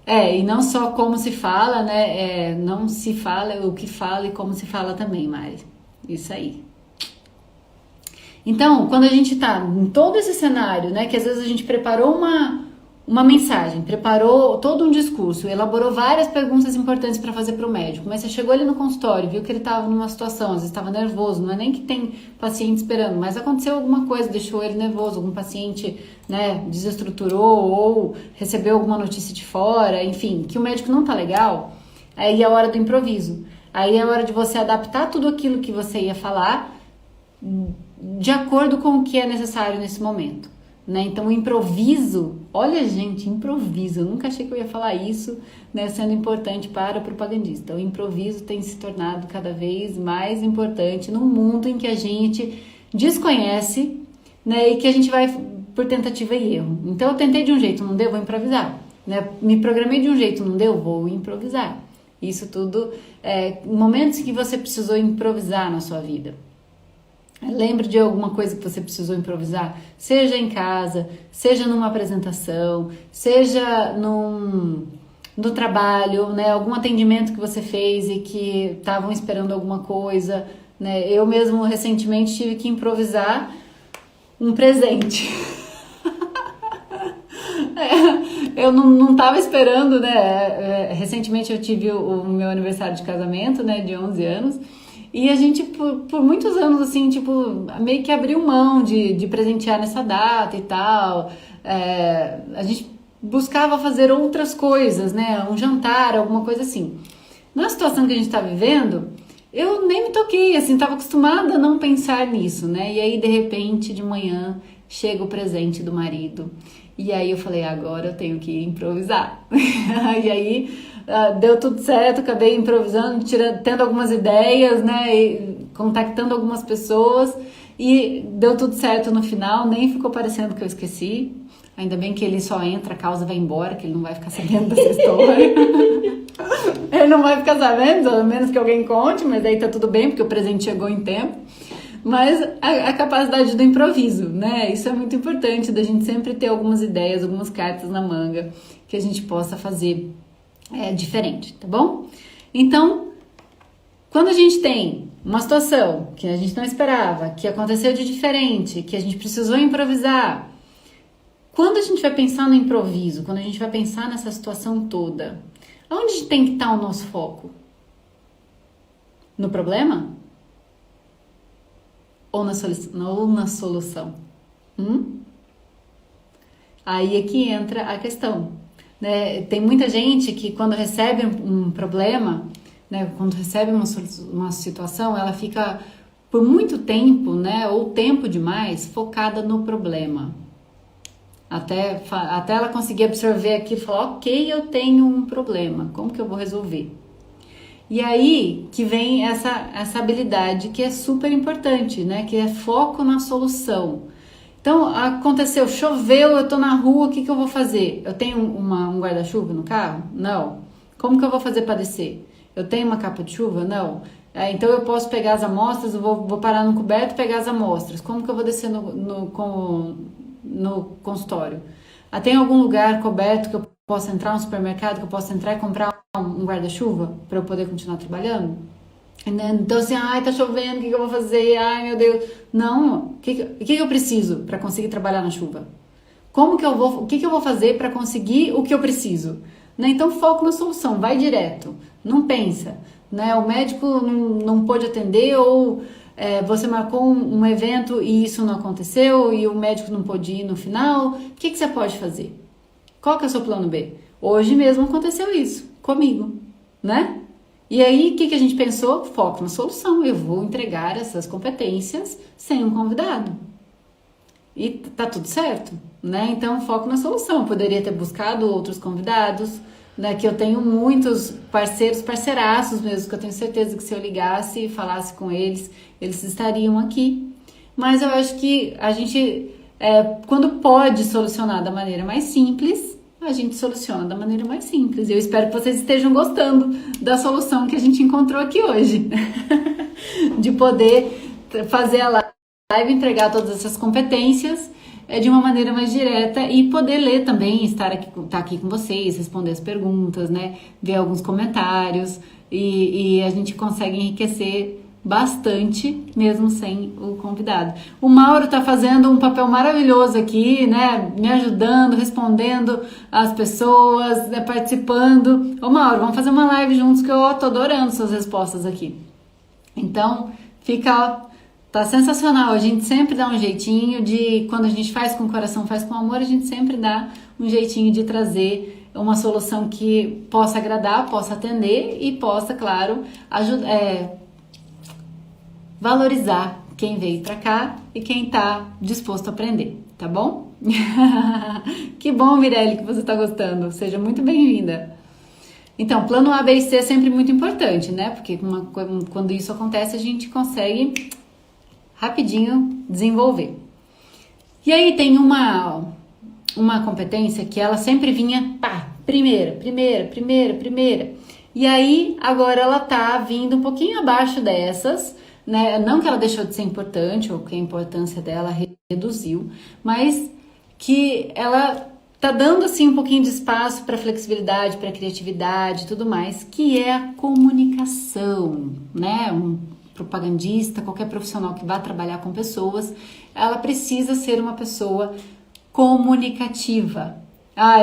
E não só como se fala, né? Não se fala o que fala e como se fala também, Mari. Isso aí. Então, quando a gente tá em todo esse cenário, né? Que às vezes a gente preparou uma mensagem, preparou todo um discurso, elaborou várias perguntas importantes para fazer para o médico, mas você chegou ali no consultório, viu que ele estava numa situação, às vezes estava nervoso, não é nem que tem paciente esperando, mas aconteceu alguma coisa, deixou ele nervoso, algum paciente, né, desestruturou ou recebeu alguma notícia de fora, enfim, que o médico não tá legal, aí é a hora do improviso, aí é a hora de você adaptar tudo aquilo que você ia falar de acordo com o que é necessário nesse momento. Né? Então o improviso, olha gente, improviso, eu nunca achei que eu ia falar isso, né, sendo importante para o propagandista. O improviso tem se tornado cada vez mais importante num mundo em que a gente desconhece, né, e que a gente vai por tentativa e erro. Então eu tentei de um jeito, não deu, vou improvisar, né? Me programei de um jeito, não deu, vou improvisar. Isso tudo é momentos que você precisou improvisar na sua vida. Lembre de alguma coisa que você precisou improvisar, seja em casa, seja numa apresentação, seja no trabalho, né? Algum atendimento que você fez e que estavam esperando alguma coisa, né? Eu mesmo recentemente tive que improvisar um presente. Eu não estava esperando, né? Recentemente eu tive o meu aniversário de casamento, né? De 11 anos. E a gente, por muitos anos, assim, tipo, meio que abriu mão de presentear nessa data e tal. A gente buscava fazer outras coisas, né? Um jantar, alguma coisa assim. Na situação que a gente tá vivendo, eu nem me toquei, assim, tava acostumada a não pensar nisso, né? E aí, de repente, de manhã, chega o presente do marido. E aí eu falei, agora eu tenho que improvisar. E aí... deu tudo certo, acabei improvisando, tendo algumas ideias, né, e contactando algumas pessoas e deu tudo certo no final, nem ficou parecendo que eu esqueci. Ainda bem que ele só entra, a causa vai embora, que ele não vai ficar sabendo dessa história. Ele não vai ficar sabendo, a menos que alguém conte, mas aí tá tudo bem, porque o presente chegou em tempo. Mas a capacidade do improviso, né, isso é muito importante, da gente sempre ter algumas ideias, algumas cartas na manga que a gente possa fazer diferente, tá bom? Então, quando a gente tem uma situação que a gente não esperava, que aconteceu de diferente, que a gente precisou improvisar, quando a gente vai pensar no improviso, quando a gente vai pensar nessa situação toda, onde tem que estar o nosso foco? No problema? Ou na solução? Aí é que entra a questão. Né? Tem muita gente que quando recebe um problema, né, quando recebe uma situação, ela fica por muito tempo, né, ou tempo demais, focada no problema. Até ela conseguir absorver aquilo e falar, ok, eu tenho um problema, como que eu vou resolver? E aí que vem essa habilidade que é super importante, né, que é foco na solução. Então, aconteceu, choveu, eu tô na rua, o que eu vou fazer? Eu tenho um guarda-chuva no carro? Não. Como que eu vou fazer para descer? Eu tenho uma capa de chuva? Não. Então, eu posso pegar as amostras, eu vou parar no coberto e pegar as amostras. Como que eu vou descer no consultório? Tem algum lugar coberto que eu possa entrar, um supermercado que eu possa entrar e comprar um guarda-chuva para eu poder continuar trabalhando? Então assim, tá chovendo, o que eu vou fazer? Ai, meu Deus. Não, o que eu preciso para conseguir trabalhar na chuva? O que eu vou fazer para conseguir o que eu preciso? Né? Então foco na solução, vai direto, não pensa. Né? O médico não pôde atender ou você marcou um evento e isso não aconteceu e o médico não pôde ir no final. O que você pode fazer? Qual que é o seu plano B? Hoje mesmo aconteceu isso comigo, né? E aí, o que a gente pensou? Foco na solução. Eu vou entregar essas competências sem um convidado. E tá tudo certo, né? Então foco na solução. Eu poderia ter buscado outros convidados, né? Que eu tenho muitos parceiros, parceiraços mesmo, que eu tenho certeza que se eu ligasse e falasse com eles, eles estariam aqui. Mas eu acho que a gente, quando pode solucionar da maneira mais simples, a gente soluciona da maneira mais simples. Eu espero que vocês estejam gostando da solução que a gente encontrou aqui hoje. De poder fazer a live, entregar todas essas competências de uma maneira mais direta e poder ler também, estar aqui com vocês, responder as perguntas, né? Ver alguns comentários e a gente consegue enriquecer bastante, mesmo sem o convidado. O Mauro tá fazendo um papel maravilhoso aqui, né? Me ajudando, respondendo as pessoas, né? Participando. Ô Mauro, vamos fazer uma live juntos que eu tô adorando suas respostas aqui. Então, tá sensacional. A gente sempre dá um jeitinho de, quando a gente faz com o coração, faz com amor, a gente sempre dá um jeitinho de trazer uma solução que possa agradar, possa atender e possa, claro, valorizar quem veio pra cá e quem tá disposto a aprender, tá bom? Que bom, Mirelle, que você tá gostando. Seja muito bem-vinda. Então, plano A, B e C é sempre muito importante, né? Porque quando isso acontece, a gente consegue rapidinho desenvolver. E aí tem uma competência que ela sempre vinha, pá, primeira. E aí, agora ela tá vindo um pouquinho abaixo dessas, né? Não que ela deixou de ser importante ou que a importância dela reduziu, mas que ela tá dando assim um pouquinho de espaço para flexibilidade, para criatividade e tudo mais, que é a comunicação, né? Um propagandista, qualquer profissional que vá trabalhar com pessoas, ela precisa ser uma pessoa comunicativa.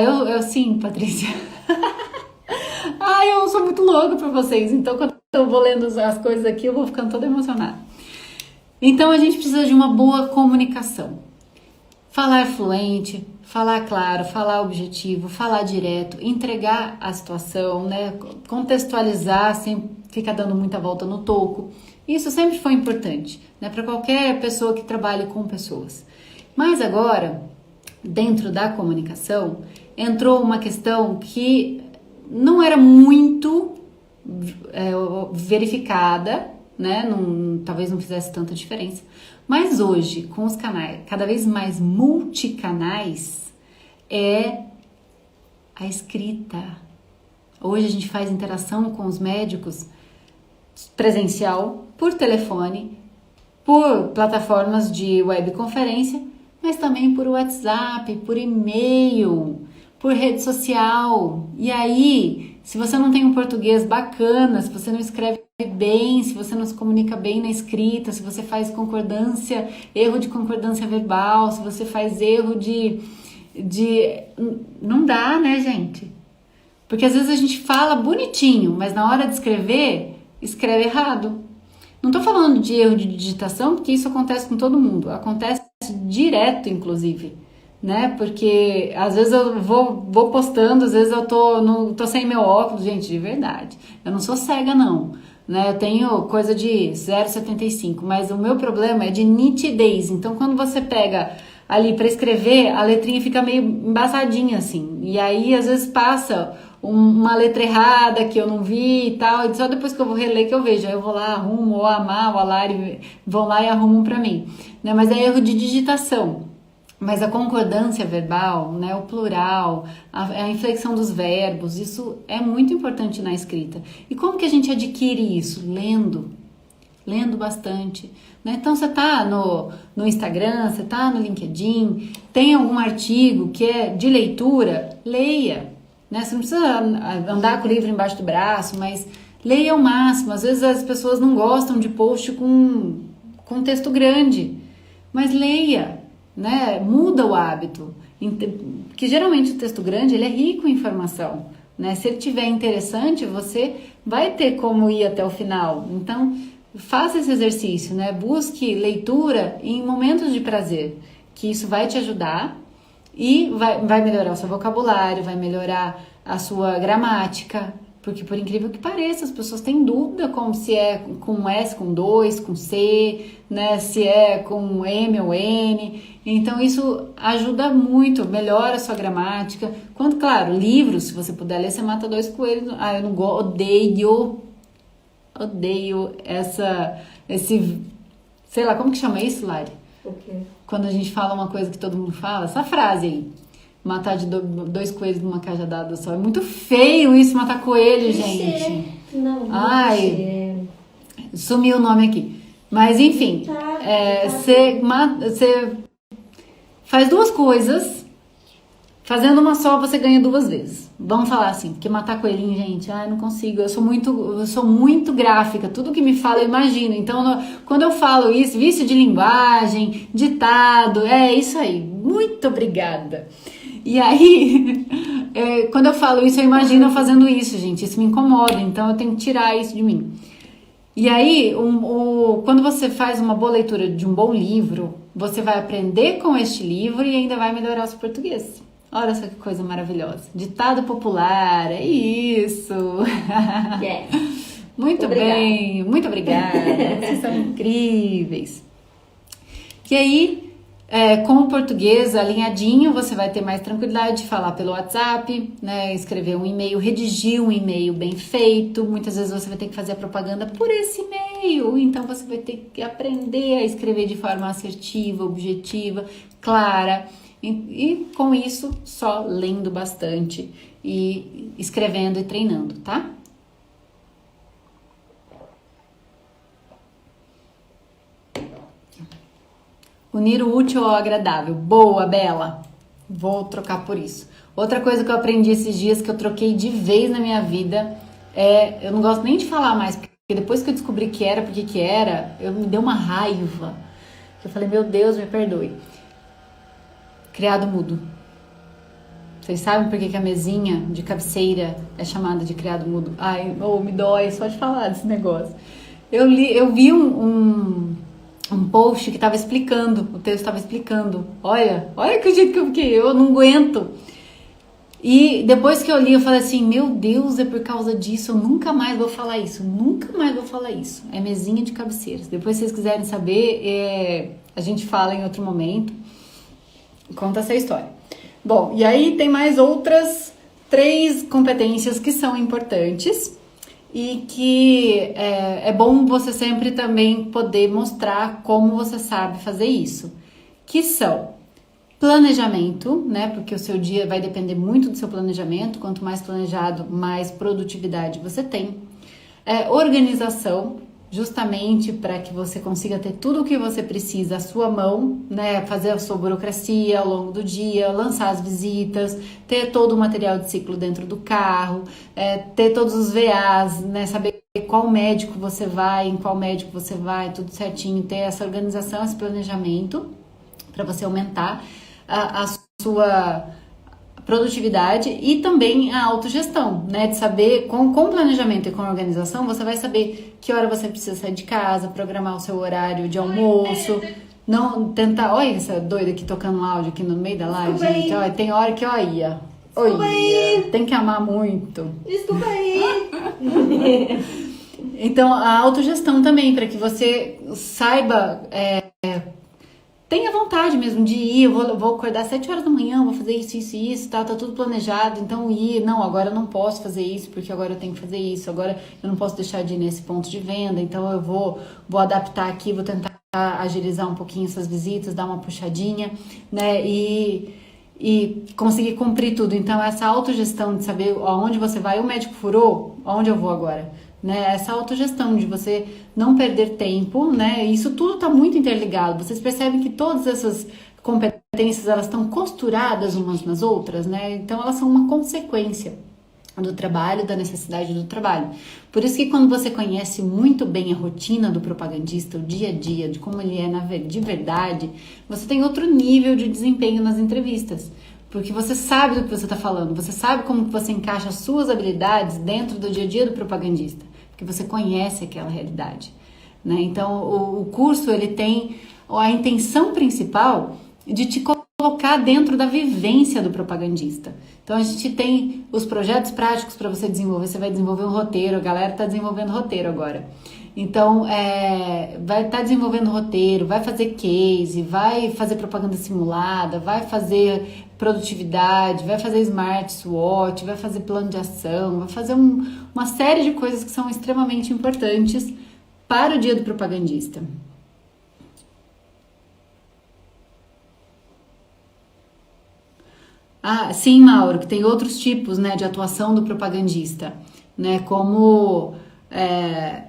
Eu sim, Patrícia. Eu sou muito louca por vocês, então quando eu vou lendo as coisas aqui, eu vou ficando toda emocionada. Então a gente precisa de uma boa comunicação. Falar fluente, falar claro, falar objetivo, falar direto, entregar a situação, né? Contextualizar sem ficar dando muita volta no toco. Isso sempre foi importante, né? Para qualquer pessoa que trabalhe com pessoas. Mas agora, dentro da comunicação, entrou uma questão que não era muito verificada, né? Talvez não fizesse tanta diferença. Mas hoje, com os canais cada vez mais multicanais, é a escrita. Hoje a gente faz interação com os médicos presencial, por telefone, por plataformas de webconferência, mas também por WhatsApp, por e-mail, por rede social. E aí, se você não tem um português bacana, se você não escreve bem, se você não se comunica bem na escrita, se você faz concordância, erro de concordância verbal, se você faz erro de... Não dá, né, gente? Porque às vezes a gente fala bonitinho, mas na hora de escrever, escreve errado. Não tô falando de erro de digitação, porque isso acontece com todo mundo. Acontece direto, inclusive, né? Porque às vezes eu vou postando, às vezes eu tô sem meu óculos, gente, de verdade. Eu não sou cega, não. Né? Eu tenho coisa de 0,75, mas o meu problema é de nitidez. Então, quando você pega ali para escrever, a letrinha fica meio embaçadinha, assim. E aí, às vezes, passa uma letra errada que eu não vi e tal, e só depois que eu vou reler que eu vejo. Aí eu vou lá, arrumo, ou a Amar, ou a Lari vão lá e arrumam para mim. Né? Mas é erro de digitação. Mas a concordância verbal, né, o plural, a inflexão dos verbos, isso é muito importante na escrita. E como que a gente adquire isso? Lendo bastante. Né? Então você tá no Instagram, você tá no LinkedIn, tem algum artigo que é de leitura, leia. Né? Você não precisa andar com o livro embaixo do braço, mas leia ao máximo. Às vezes as pessoas não gostam de post com texto grande, mas leia. Né? Muda o hábito, que geralmente o texto grande ele é rico em informação, né? Se ele tiver interessante, você vai ter como ir até o final. Então, faça esse exercício, né? Busque leitura em momentos de prazer, que isso vai te ajudar e vai melhorar o seu vocabulário, vai melhorar a sua gramática, Porque por incrível que pareça, as pessoas têm dúvida como se é com S, com 2, com C, né? Se é com M ou N. Então isso ajuda muito, melhora a sua gramática. Quando, claro, livros, se você puder ler, você mata 2 coelhos. Ah, eu não gosto, odeio esse, sei lá, como que chama isso, Lari? O quê? Quando a gente fala uma coisa que todo mundo fala, essa frase aí. Matar de 2 coelhos numa cajadada só. É muito feio isso, matar coelho, gente. Não, Ai, sumiu o nome aqui. Mas enfim, você faz 2 coisas, fazendo uma só você ganha 2 vezes. Vamos falar assim, porque matar coelhinho, gente, eu não consigo. Eu sou muito gráfica, tudo que me fala eu imagino. Então, quando eu falo isso, vício de linguagem, ditado, é isso aí. Muito obrigada. E aí, quando eu falo isso, eu imagino eu fazendo isso, gente. Isso me incomoda, então eu tenho que tirar isso de mim. E aí, quando você faz uma boa leitura de um bom livro, você vai aprender com este livro e ainda vai melhorar o seu português. Olha só que coisa maravilhosa. Ditado popular, é isso. Yeah. Muito bem, muito obrigada. Vocês são incríveis. E aí, com o português alinhadinho, você vai ter mais tranquilidade de falar pelo WhatsApp, né? Escrever um e-mail, redigir um e-mail bem feito. Muitas vezes você vai ter que fazer a propaganda por esse e-mail. Então, você vai ter que aprender a escrever de forma assertiva, objetiva, clara. E com isso, só lendo bastante e escrevendo e treinando, tá? Unir o útil ao agradável. Boa, Bela. Vou trocar por isso. Outra coisa que eu aprendi esses dias, que eu troquei de vez na minha vida, eu não gosto nem de falar mais, porque depois que eu descobri que era, porque que era, me deu uma raiva. Eu falei, meu Deus, me perdoe. Criado mudo. Vocês sabem por que a mesinha de cabeceira é chamada de criado mudo? Ai, me dói só de falar desse negócio. Eu vi um post que estava explicando, o texto estava explicando. Olha que jeito que eu fiquei, eu não aguento. E depois que eu li, eu falei assim, meu Deus, é por causa disso, eu nunca mais vou falar isso, nunca mais vou falar isso. É mesinha de cabeceiras. Depois, se vocês quiserem saber, a gente fala em outro momento. Conta essa história. Bom, e aí tem mais outras 3 competências que são importantes e que é bom você sempre também poder mostrar como você sabe fazer isso. Que são planejamento, né? Porque o seu dia vai depender muito do seu planejamento. Quanto mais planejado, mais produtividade você tem. Organização, justamente para que você consiga ter tudo o que você precisa à sua mão, né? Fazer a sua burocracia ao longo do dia, lançar as visitas, ter todo o material de ciclo dentro do carro, ter todos os VAs, né? Saber qual médico você vai, em qual médico você vai, tudo certinho, ter essa organização, esse planejamento para você aumentar a sua produtividade e também a autogestão, né? De saber, com planejamento e com organização, você vai saber que hora você precisa sair de casa, programar o seu horário de almoço, não tentar... Olha essa doida aqui tocando um áudio aqui no meio da live, gente. Olha, tem hora que, olha, tem que amar muito. Desculpa aí. Então, a autogestão também, para que você saiba... tenha vontade mesmo de ir, eu vou acordar às 7 horas da manhã, vou fazer isso, tá tudo planejado, então não, agora eu não posso fazer isso, porque agora eu tenho que fazer isso, agora eu não posso deixar de ir nesse ponto de venda, então eu vou adaptar aqui, vou tentar agilizar um pouquinho essas visitas, dar uma puxadinha, né, e conseguir cumprir tudo. Então, essa autogestão de saber aonde você vai, o médico furou, aonde eu vou agora? Né? Essa autogestão de você não perder tempo, né? Isso tudo está muito interligado. Vocês percebem que todas essas competências, elas estão costuradas umas nas outras, né? Então, elas são uma consequência do trabalho, da necessidade do trabalho. Por isso que quando você conhece muito bem a rotina do propagandista, o dia a dia, de como ele é de verdade, você tem outro nível de desempenho nas entrevistas. Porque você sabe do que você está falando, você sabe como você encaixa as suas habilidades dentro do dia a dia do propagandista, porque você conhece aquela realidade, né? Então, o curso, ele tem a intenção principal de te colocar dentro da vivência do propagandista. Então a gente tem os projetos práticos para você desenvolver. Você vai desenvolver um roteiro, a galera está desenvolvendo roteiro agora. Então vai estar desenvolvendo roteiro, vai fazer case, vai fazer propaganda simulada, vai fazer produtividade, vai fazer Smart SWOT, vai fazer plano de ação, vai fazer uma série de coisas que são extremamente importantes para o dia do propagandista. Ah, sim, Mauro, que tem outros tipos, né, de atuação do propagandista, né, como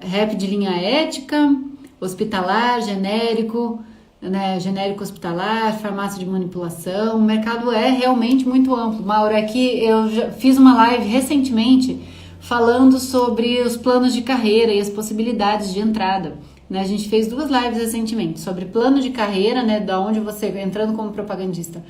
rap de linha ética, hospitalar, genérico, né, genérico hospitalar, farmácia de manipulação. O mercado é realmente muito amplo. Mauro, é que eu já fiz uma live recentemente falando sobre os planos de carreira e as possibilidades de entrada. Né, a gente fez 2 lives recentemente sobre plano de carreira, né, da onde você, entrando como propagandista,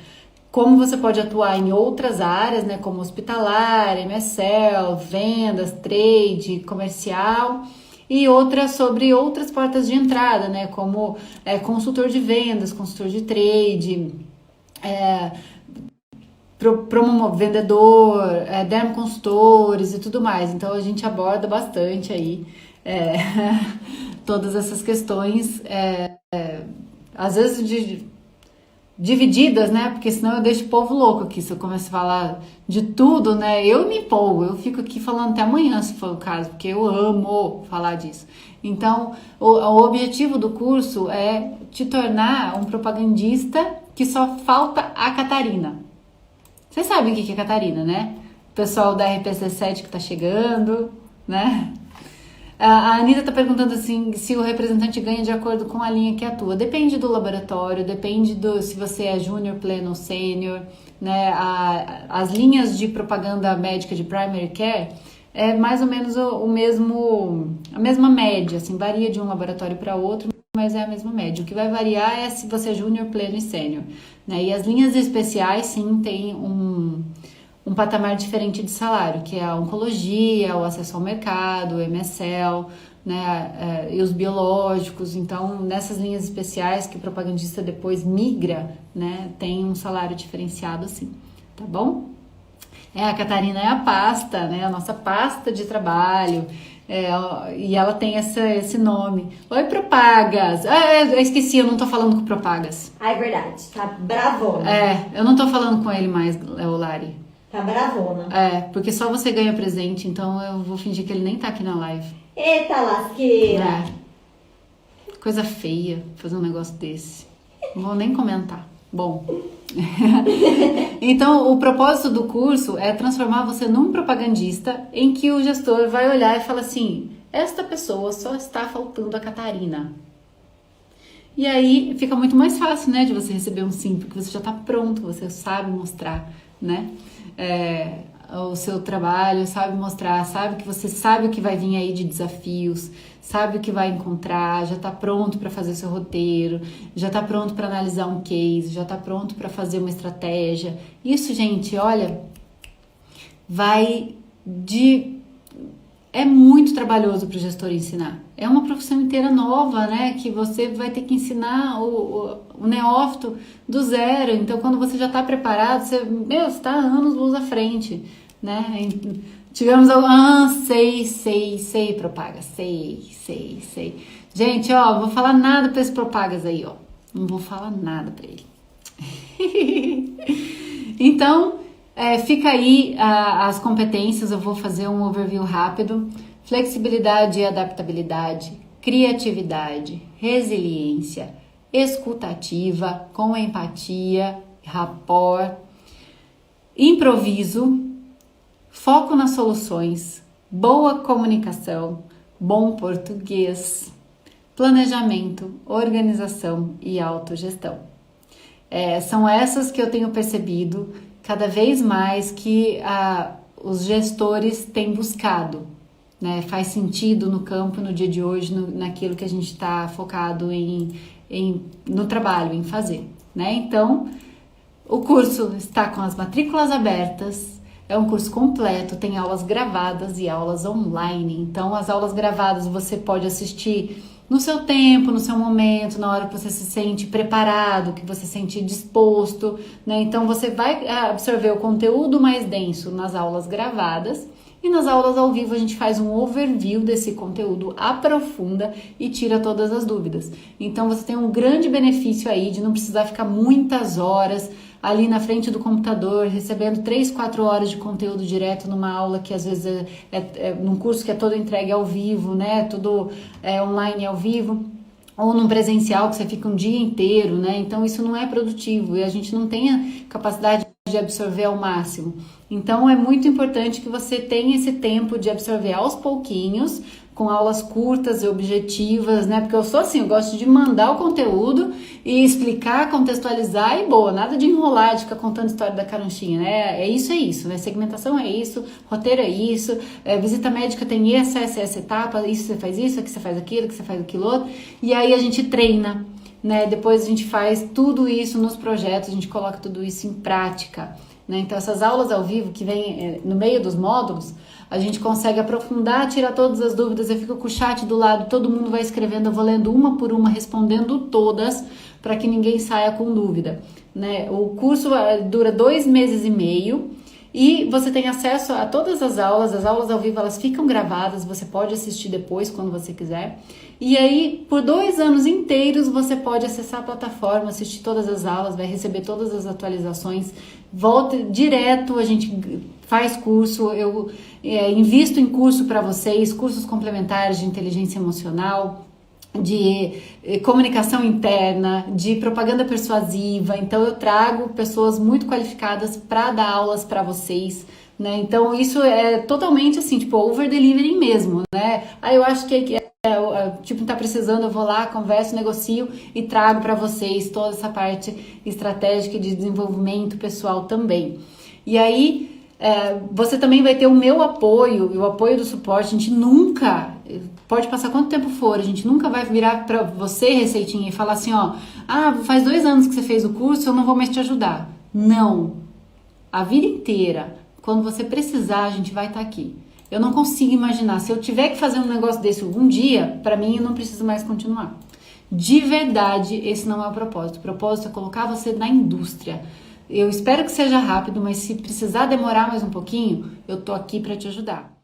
como você pode atuar em outras áreas, né, como hospitalar, MSL, vendas, trade, comercial, e outras sobre outras portas de entrada, né, como consultor de vendas, consultor de trade, vendedor, dermoconsultores e tudo mais. Então a gente aborda bastante aí todas essas questões, às vezes divididas, né? Porque senão eu deixo o povo louco aqui. Se eu começo a falar de tudo, né? Eu me empolgo, eu fico aqui falando até amanhã, se for o caso, porque eu amo falar disso. Então, o objetivo do curso é te tornar um propagandista que só falta a Catarina. Vocês sabem o que é Catarina, né? O pessoal da RPC7 que tá chegando, né? A Anitta tá perguntando assim, se o representante ganha de acordo com a linha que atua. Depende do laboratório, depende se você é júnior, pleno ou sênior, né? As linhas de propaganda médica de primary care é mais ou menos a mesma média, assim, varia de um laboratório para outro, mas é a mesma média. O que vai variar é se você é júnior, pleno e sênior, né? E as linhas especiais, sim, tem um patamar diferente de salário, que é a oncologia, o acesso ao mercado, o MSL, né, e os biológicos. Então, nessas linhas especiais que o propagandista depois migra, né, tem um salário diferenciado, sim, tá bom? A Catarina é a pasta, né, a nossa pasta de trabalho, e ela tem esse nome. Oi, Propagas! Eu esqueci, eu não tô falando com o Propagas. É verdade, tá bravona. Eu não tô falando com ele mais, Lari. Tá bravona. Porque só você ganha presente, então eu vou fingir que ele nem tá aqui na live. Eita lasqueira! Coisa feia fazer um negócio desse. Não vou nem comentar. Bom. Então, o propósito do curso é transformar você num propagandista em que o gestor vai olhar e fala assim: esta pessoa só está faltando a Catarina. E aí fica muito mais fácil, né, de você receber um sim, porque você já tá pronto, você sabe mostrar, né? O seu trabalho, sabe mostrar, sabe que você sabe o que vai vir aí de desafios, sabe o que vai encontrar, já tá pronto para fazer seu roteiro, já tá pronto para analisar um case, já tá pronto para fazer uma estratégia. Isso, gente, olha, é muito trabalhoso para o gestor ensinar. É uma profissão inteira nova, né? Que você vai ter que ensinar o neófito do zero. Então, quando você já está preparado, você está anos-luz à frente, né? Tivemos sei, Propaga, sei. Gente, ó, vou falar nada para esse Propagas aí, ó. Não vou falar nada para ele. Então, fica aí as competências, eu vou fazer um overview rápido. Flexibilidade e adaptabilidade, criatividade, resiliência, escutativa, com empatia, rapport, improviso, foco nas soluções, boa comunicação, bom português, planejamento, organização e autogestão. São essas que eu tenho percebido cada vez mais que os gestores têm buscado, né? Faz sentido no campo, no dia de hoje, naquilo que a gente está focado no trabalho, em fazer, né? Então, o curso está com as matrículas abertas, é um curso completo, tem aulas gravadas e aulas online. Então, as aulas gravadas você pode assistir no seu tempo, no seu momento, na hora que você se sente preparado, que você se sente disposto, né? Então você vai absorver o conteúdo mais denso nas aulas gravadas. E nas aulas ao vivo a gente faz um overview desse conteúdo, aprofunda e tira todas as dúvidas. Então você tem um grande benefício aí de não precisar ficar muitas horas ali na frente do computador, recebendo 3, 4 horas de conteúdo direto numa aula que às vezes num curso que é todo entregue ao vivo, né? Tudo online ao vivo. Ou num presencial que você fica um dia inteiro, né? Então isso não é produtivo e a gente não tem a capacidade de absorver ao máximo. Então é muito importante que você tenha esse tempo de absorver aos pouquinhos, com aulas curtas e objetivas, né? Porque eu sou assim, eu gosto de mandar o conteúdo e explicar, contextualizar e boa, nada de enrolar, de ficar contando história da carunchinha, né? É isso, né? Segmentação é isso, roteiro é isso, visita médica tem essa etapa, isso você faz isso, aqui você faz aquilo, aqui você faz aquilo outro, e aí a gente treina, né? Depois a gente faz tudo isso nos projetos, a gente coloca tudo isso em prática, né? Então essas aulas ao vivo que vem no meio dos módulos, a gente consegue aprofundar, tirar todas as dúvidas, eu fico com o chat do lado, todo mundo vai escrevendo, eu vou lendo uma por uma, respondendo todas, para que ninguém saia com dúvida, né? O curso dura 2 meses e meio, e você tem acesso a todas as aulas ao vivo elas ficam gravadas, você pode assistir depois quando você quiser. E aí, por 2 anos inteiros, você pode acessar a plataforma, assistir todas as aulas, vai receber todas as atualizações, volta direto, a gente faz curso, eu invisto em curso para vocês, cursos complementares de inteligência emocional, de comunicação interna, de propaganda persuasiva. Então eu trago pessoas muito qualificadas para dar aulas para vocês, né? Então isso é totalmente assim, tipo over delivering mesmo, né? Aí eu acho que tipo, tá precisando, eu vou lá, converso, negocio e trago para vocês toda essa parte estratégica de desenvolvimento pessoal também. E aí você também vai ter o meu apoio e o apoio do suporte. A gente nunca, pode passar quanto tempo for, a gente nunca vai virar para você, Receitinha, e falar assim, ó, faz 2 anos que você fez o curso, eu não vou mais te ajudar. Não, a vida inteira, quando você precisar, a gente vai estar aqui. Eu não consigo imaginar, se eu tiver que fazer um negócio desse algum dia, para mim eu não preciso mais continuar. De verdade, esse não é o propósito. O propósito é colocar você na indústria. Eu espero que seja rápido, mas se precisar demorar mais um pouquinho, eu tô aqui para te ajudar.